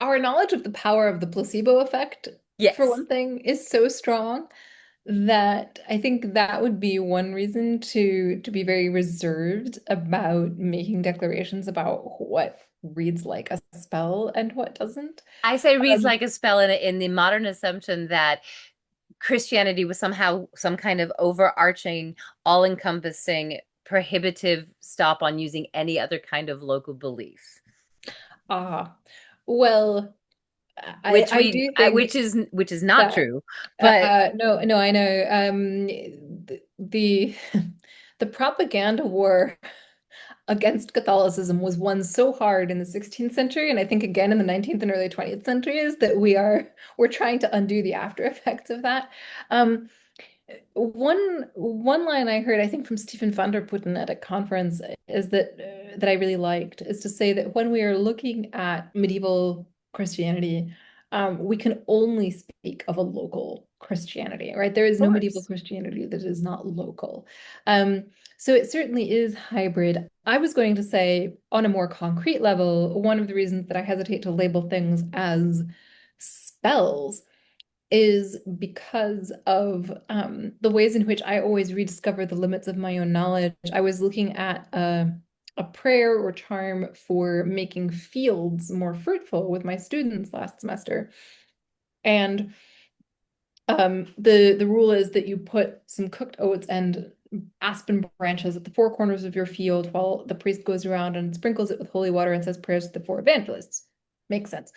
our knowledge of the power of the placebo effect, for Yes. one thing, is so strong that I think that would be one reason to be very reserved about making declarations about what reads like a spell and what doesn't. I say reads Um, like a spell in the modern assumption that Christianity was somehow some kind of overarching, all-encompassing, prohibitive stop on using any other kind of local belief, ah, well, which I do think which is not that true. But no, I know. The the propaganda war against Catholicism was won so hard in the 16th century, and I think again in the 19th and early 20th centuries, that we're trying to undo the after effects of that. Um, one line I heard, I think from Stephen van der Putten at a conference, is that I really liked, is to say that when we are looking at medieval Christianity, we can only speak of a local Christianity, right? There is of no medieval course, Christianity that is not local. So it certainly is hybrid. I was going to say, on a more concrete level, one of the reasons that I hesitate to label things as spells is because of the ways in which I always rediscover the limits of my own knowledge. I was looking at a prayer or charm for making fields more fruitful with my students last semester. And the rule is that you put some cooked oats and aspen branches at the four corners of your field while the priest goes around and sprinkles it with holy water and says prayers to the four evangelists. Makes sense.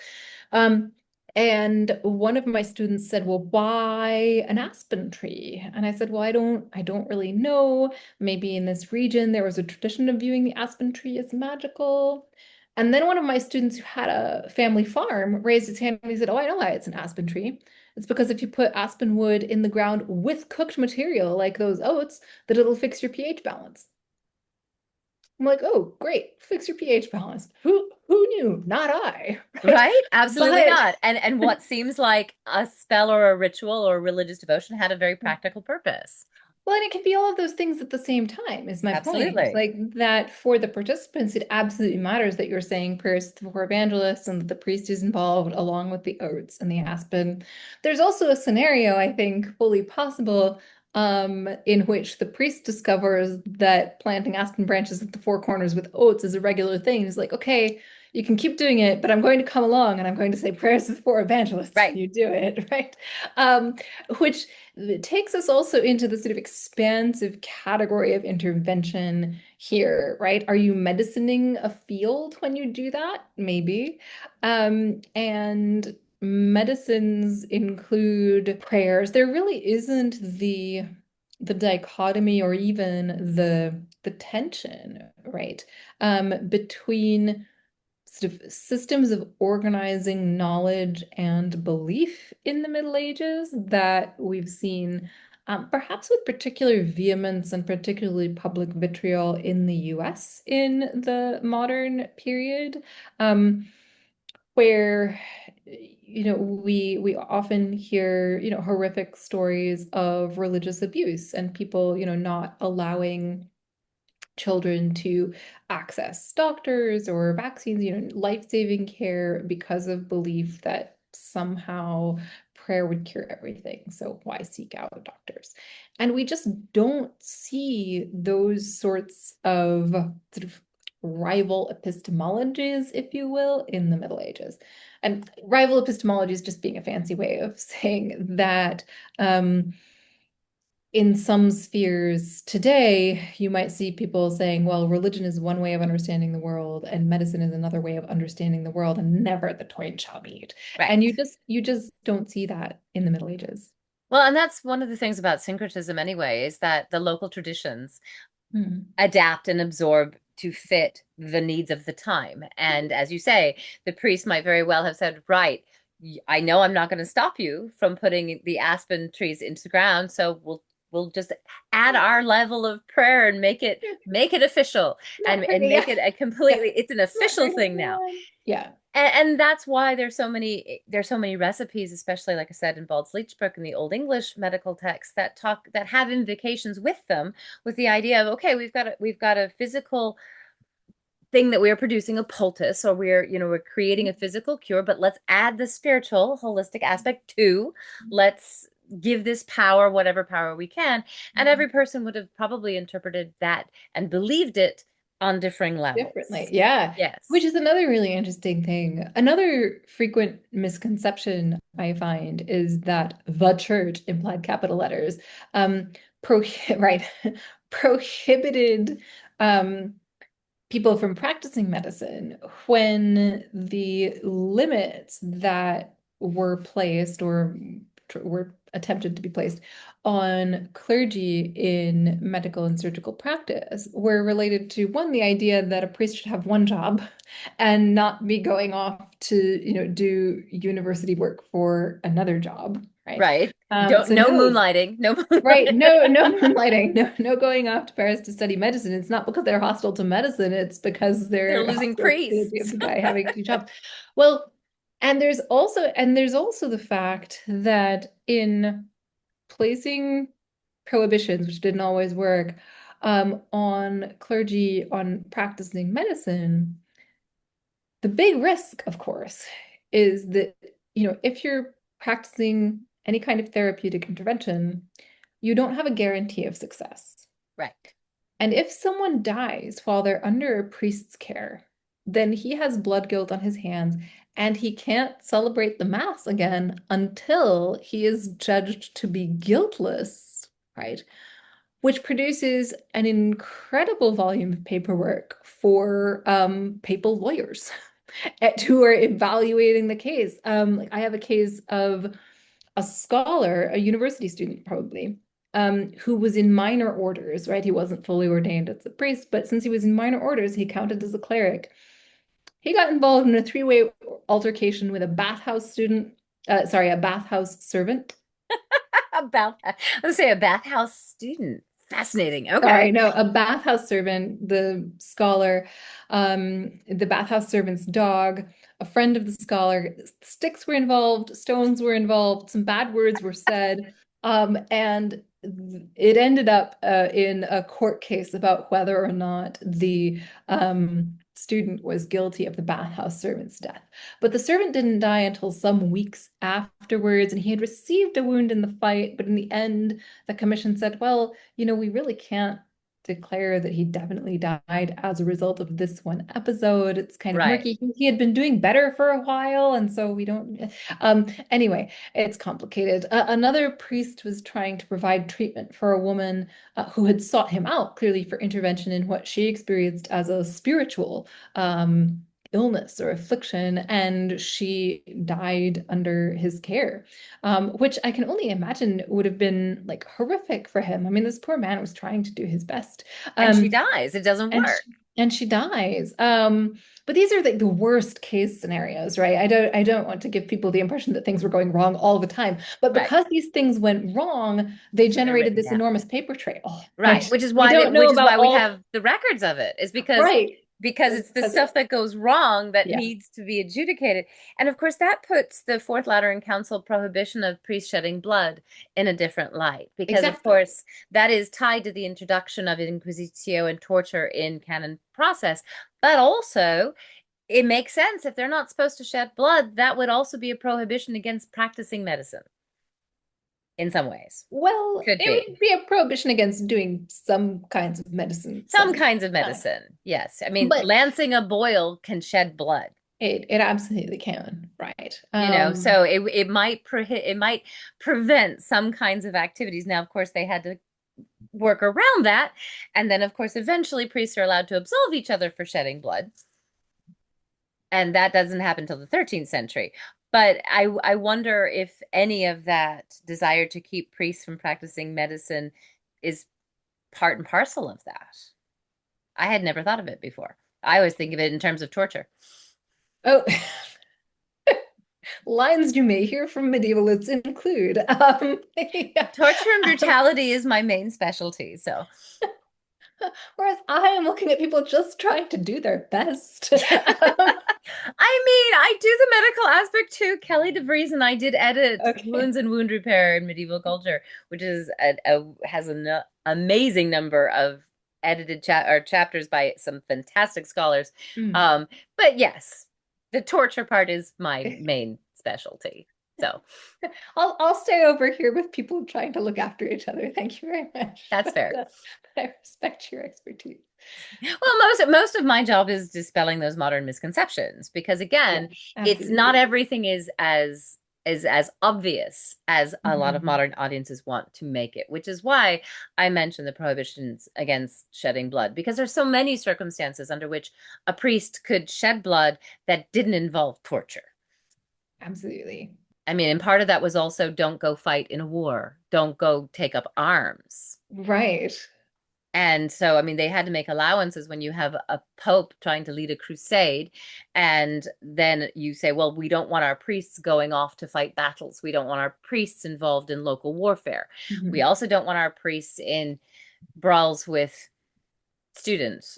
Um, and one of my students said, "Well, why an aspen tree?" And I said, "Well, I don't really know. Maybe in this region there was a tradition of viewing the aspen tree as magical." And then one of my students who had a family farm raised his hand and he said, "Oh, I know why it's an aspen tree. It's because if you put aspen wood in the ground with cooked material like those oats, that it'll fix your pH balance." I'm like, "Oh, great. Fix your pH balance. Who knew? Not I." Right? right? Absolutely But not. And what seems like a spell or a ritual or religious devotion had a very practical purpose. well, and it can be all of those things at the same time, is my point. Absolutely. Like that for the participants, it absolutely matters that you're saying prayers to the four evangelists and that the priest is involved along with the oats and the aspen. There's also a scenario, I think, fully possible, in which the priest discovers that planting aspen branches at the four corners with oats is a regular thing. He's like, okay, you can keep doing it, but I'm going to come along and I'm going to say prayers to the four evangelists Right. when you do it, right? Um, which it takes us also into the sort of expansive category of intervention here, right? Are you medicining a field when you do that? Maybe. And medicines include prayers. There really isn't the dichotomy or even the tension, right? Between sort of systems of organizing knowledge and belief in the Middle Ages that we've seen, perhaps with particular vehemence and particularly public vitriol in the US in the modern period, where we often hear horrific stories of religious abuse and people not allowing children to access doctors or vaccines, life-saving care because of belief that somehow prayer would cure everything. So why seek out doctors? And we just don't see those sorts of sort of rival epistemologies, if you will, in the Middle Ages. And rival epistemology is just being a fancy way of saying that in some spheres today, you might see people saying, well, religion is one way of understanding the world and medicine is another way of understanding the world, and never the twain shall meet. Right. And you just don't see that in the Middle Ages. Well, and that's one of the things about syncretism anyway, is that the local traditions Hmm. adapt and absorb to fit the needs of the time. And as you say, the priest might very well have said, right, I know I'm not going to stop you from putting the aspen trees into the ground, so we'll just add our level of prayer and make it official Not and hurting, make yeah. it a Yeah. completely it's an Not official hurting thing now. anyone. Yeah. And that's why there's so many recipes, especially like I said in Bald's Leech Book and the Old English medical texts that have invocations with them, with the idea of, okay, we've got a physical thing that we're producing, a poultice, or we're creating a physical cure, but let's add the spiritual holistic aspect too. Let's give this power, whatever power we can. And every person would have probably interpreted that and believed it on differing differently. levels. Yeah. Which Yes. is another really interesting thing. Another frequent misconception I find is that the church, implied capital letters, pro right, prohibited um people from practicing medicine when the limits that were placed or were attempted to be placed on clergy in medical and surgical practice were related to one, the idea that a priest should have one job and not be going off to, do university work for another job, right? Right. So No no, moonlighting. No right. moonlighting. No moonlighting. No going off to Paris to study medicine. It's not because they're hostile to medicine. It's because They're they're losing hostile to the idea of priests. the guy having two jobs. Well, and there's also the fact that in placing prohibitions, which didn't always work, on clergy on practicing medicine, the big risk, of course, is that, if you're practicing any kind of therapeutic intervention, you don't have a guarantee of success. Right. And if someone dies while they're under a priest's care, then he has blood guilt on his hands and he can't celebrate the mass again until he is judged to be guiltless, right? Which produces an incredible volume of paperwork for papal lawyers who are evaluating the case. Like I have a case of a scholar, a university student probably, who was in minor orders, right? He wasn't fully ordained as a priest, but since he was in minor orders, he counted as a cleric. He got involved in a three-way altercation with a bathhouse student, a bathhouse servant. About that. Let's say a bathhouse student. Fascinating. Sorry, Okay. no, a bathhouse servant, the scholar, the bathhouse servant's dog, a friend of the scholar. Sticks were involved, stones were involved, some bad words were said, and it ended up in a court case about whether or not the student was guilty of the bathhouse servant's death. But the servant didn't die until some weeks afterwards, and he had received a wound in the fight, but in the end, the commission said, well, we really can't declare that he definitely died as a result of this one episode. It's kind of Right. murky. He had been doing better for a while, and so we don't. Anyway, it's complicated. Another priest was trying to provide treatment for a woman who had sought him out clearly for intervention in what she experienced as a spiritual illness or affliction, and she died under his care, which I can only imagine would have been like horrific for him. I mean, this poor man was trying to do his best, And she um, dies. It doesn't and work. she dies. But these are like the worst case scenarios, right? I don't want to give people the impression that things were going wrong all the time, but Right. because these things went wrong, they So they're generated written this down. enormous paper trail, Right. right? Which is We why don't know which is about why we all, have the records of it, is right? because it's the Because stuff that goes wrong that yeah, needs to be adjudicated. And of course, that puts the Fourth Lateran Council prohibition of priests shedding blood in a different light, because of exactly. course that is tied to the introduction of inquisitio and torture in canon process. But also, it makes sense if they're not supposed to shed blood, that would also be a prohibition against practicing medicine in some ways. Well, Could it be. would be a prohibition against doing some kinds of medicine Some some kinds of time. medicine, yes. I mean, But lancing a boil can shed blood, it absolutely can, right? so it might prevent some kinds of activities. Now, of course, they had to work around that, and then, of course, eventually priests are allowed to absolve each other for shedding blood, and that doesn't happen until the 13th century. But I wonder if any of that desire to keep priests from practicing medicine is part and parcel of that. I had never thought of it before. I always think of it in terms of torture. Oh, lines you may hear from medievalists include yeah. Torture and brutality is my main specialty. So, Whereas I am looking at people just trying to do their best. I mean, I do the medical aspect too. Kelly DeVries and I did edit Okay. Wounds and Wound Repair in Medieval Culture, which is has an amazing number of edited chapters by some fantastic scholars. Mm. Um, but yes, the torture part is my main specialty. So I'll stay over here with people trying to look after each other. Thank you very much. that's fair. But I respect your expertise. Well, most of my job is dispelling those modern misconceptions because Yeah, again, it's not absolutely. everything is as obvious as a lot of Mhm. modern audiences want to make it, which is why I mentioned the prohibitions against shedding blood because there's so many circumstances under which a priest could shed blood that didn't involve torture. Absolutely. I mean, and part of that was also don't go fight in a war, don't go take up arms. Right. And so, I mean, they had to make allowances when you have a pope trying to lead a crusade. And then you say, well, we don't want our priests going off to fight battles. We don't want our priests involved in local warfare. We Mhm. also don't want our priests in brawls with students.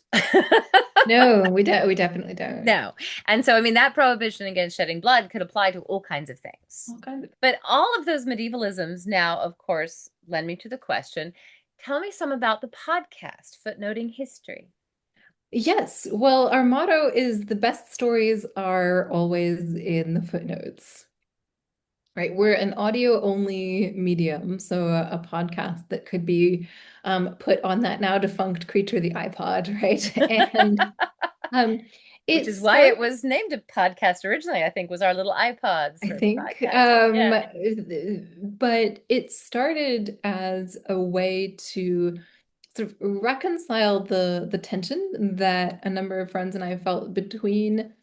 No, we definitely don't. No. And so, I mean, that prohibition against shedding blood could apply to all kinds of things. All kinds of. But all of those medievalisms now, of course, lend me to the question, tell me some about the podcast, Footnoting History. Yes. Well, our motto is the best stories are always in the footnotes. Right. We're an audio only medium, so a podcast that could be put on that now defunct creature, the iPod, right? And um, Which it is why it started, was named a podcast originally, I think, was our little iPods I for think, podcasting. Yeah. but it started as a way to sort of reconcile the tension that a number of friends and I felt between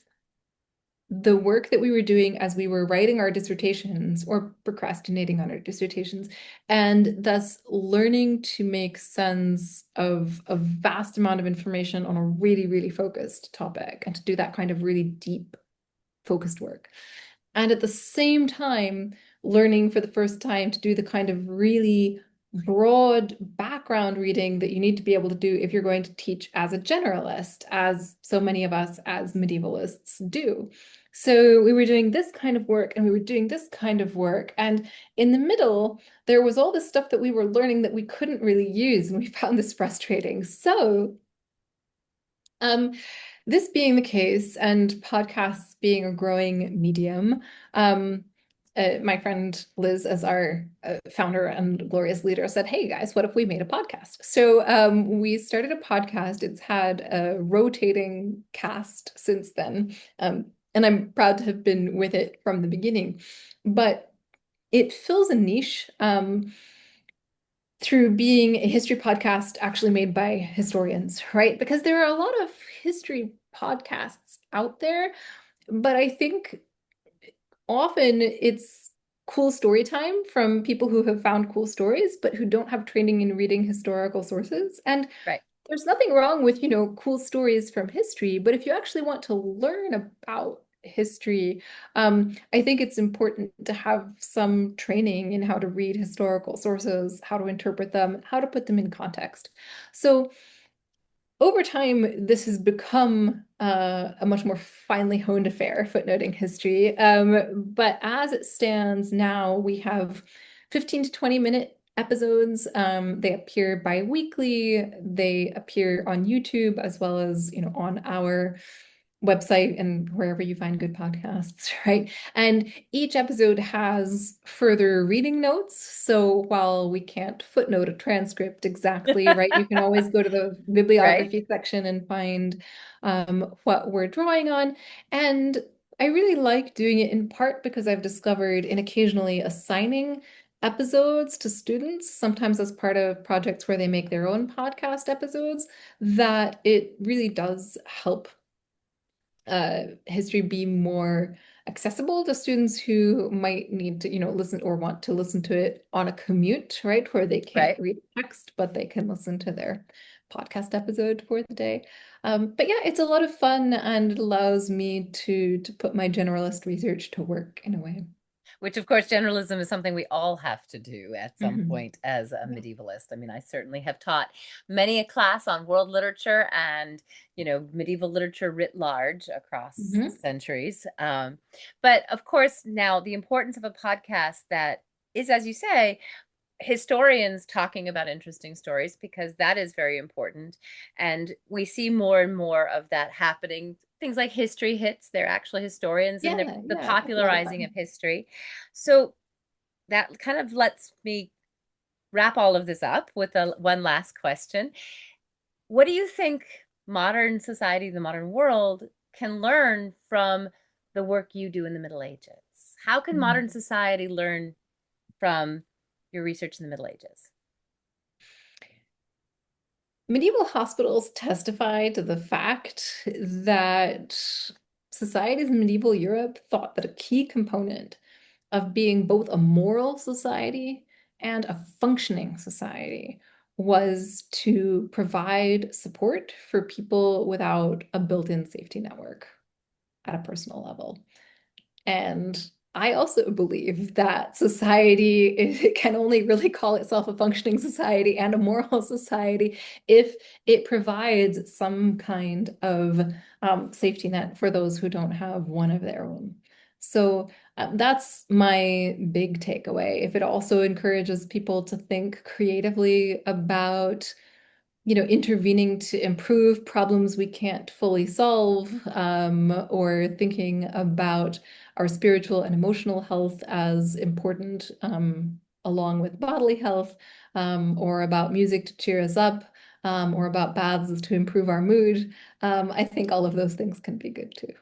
the work that we were doing as we were writing our dissertations or procrastinating on our dissertations, and thus learning to make sense of a vast amount of information on a really, really focused topic and to do that kind of really deep, focused work. And at the same time, learning for the first time to do the kind of really broad background reading that you need to be able to do if you're going to teach as a generalist, as so many of us as medievalists do. So we were doing this kind of work and we were doing this kind of work. And in the middle, there was all this stuff that we were learning that we couldn't really use. And we found this frustrating. So um, this being the case, and podcasts being a growing medium, my friend Liz, as our founder and glorious leader, said, "Hey guys, what if we made a podcast?" So we started a podcast. It's had a rotating cast since then, and I'm proud to have been with it from the beginning. But it fills a niche. Through being a history podcast actually made by historians, right? Because there are a lot of history podcasts out there, but I think often it's cool story time from people who have found cool stories, but who don't have training in reading historical sources. And Right. there's nothing wrong with, cool stories from history, but if you actually want to learn about history, I think it's important to have some training in how to read historical sources, how to interpret them, how to put them in context. So over time, this has become a much more finely honed affair, footnoting history. But as it stands now, we have 15 to 20-minute episodes. They appear bi-weekly. They appear on YouTube as well as, on our website and wherever you find good podcasts, right? And each episode has further reading notes. So while we can't footnote a transcript exactly, right, you can always go to the Right. bibliography section and find what we're drawing on. And I really like doing it in part because I've discovered in occasionally assigning episodes to students, sometimes as part of projects where they make their own podcast episodes, that it really does help history be more accessible to students who might need to, listen or want to listen to it on a commute, right? Where they can't Right. read text, but they can listen to their podcast episode for the day. But yeah, it's a lot of fun and it allows me to put my generalist research to work in a way. Which, of course, generalism is something we all have to do at some Mhm. point as a Yeah. medievalist. I mean, I certainly have taught many a class on world literature and, medieval literature writ large across Mhm. centuries. But of course, now the importance of a podcast that is, as you say, historians talking about interesting stories because that is very important. And we see more and more of that happening things like history hits. They're actually historians and Yeah, the yeah, a lot of popularizing of fun. history. So that kind of lets me wrap all of this up with one last question. What do you think modern society, the modern world, can learn from the work you do in the Middle Ages? How can modern Mhm. society learn from your research in the Middle Ages? Medieval hospitals testify to the fact that societies in medieval Europe thought that a key component of being both a moral society and a functioning society was to provide support for people without a built-in safety network at a personal level. And I also believe that society it can only really call itself a functioning society and a moral society if it provides some kind of safety net for those who don't have one of their own. So that's my big takeaway. If it also encourages people to think creatively about intervening to improve problems we can't fully solve, or thinking about our spiritual and emotional health as important, along with bodily health, or about music to cheer us up, or about baths to improve our mood. I think all of those things can be good too.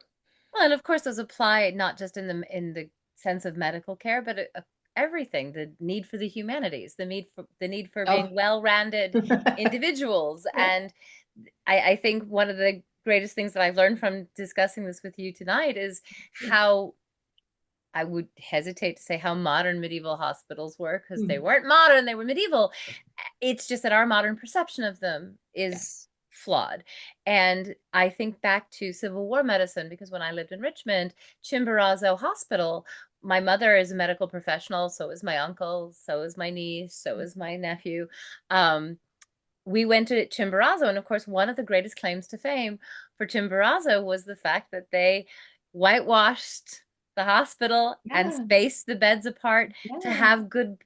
Well, and of course, those apply not just in the sense of medical care, but everything. The need for the humanities, the need for Oh, being well-rounded individuals, yeah. and I think one of the greatest things that I've learned from discussing this with you tonight is how I would hesitate to say how modern medieval hospitals were because they Mm, weren't modern, they were medieval. It's just that our modern perception of them yeah. is flawed. And I think back to Civil War medicine because when I lived in Richmond, Chimborazo Hospital, my mother is a medical professional, so is my uncle, so is my niece, so is my nephew. We went to Chimborazo, and of course, one of the greatest claims to fame for Chimborazo was the fact that they whitewashed the hospital and Yeah. spaced the beds apart to Yeah. have good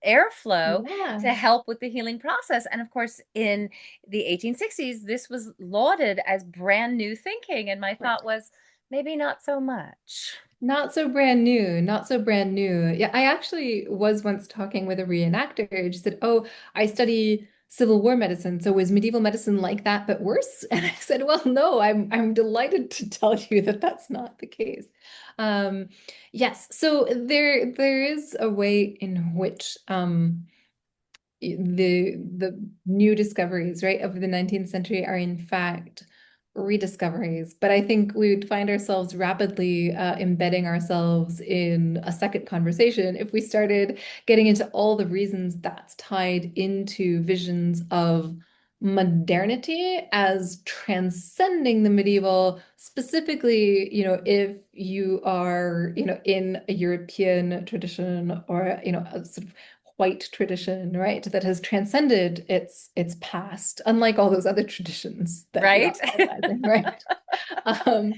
airflow Yeah. to help with the healing process. And of course, in the 1860s, this was lauded as brand new thinking. And my Right. thought was, maybe not so much. Not so brand new, not so brand new. Yeah, I actually was once talking with a reenactor. She said, "Oh, I study Civil War medicine, so was medieval medicine like that but worse?" And I said, "Well, no, I'm delighted to tell you that that's not the case." Yes, so there is a way in which the new discoveries, right, of the 19th century are in fact rediscoveries. But I think we would find ourselves rapidly embedding ourselves in a second conversation if we started getting into all the reasons that's tied into visions of modernity as transcending the medieval, specifically, if you are, in a European tradition or, a sort of white tradition, right, that has transcended its past, unlike all those other traditions that we are Right? colonizing, right? Um,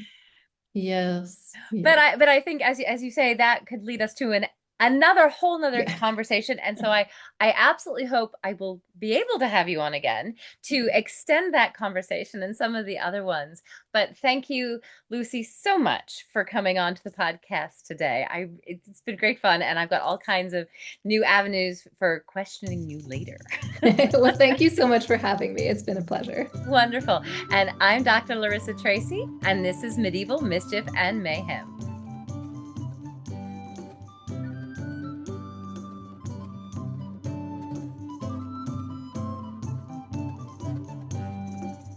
yes, But yes, I think as you say, that could lead us to another whole nother yeah. conversation. And so I absolutely hope I will be able to have you on again to extend that conversation and some of the other ones. But thank you, Lucy, so much for coming on to the podcast today. It's been great fun, and I've got all kinds of new avenues for questioning you later. Well, thank you so much for having me. It's been a pleasure. Wonderful. And I'm Dr. Larissa Tracy, and this is Medieval Mischief and Mayhem.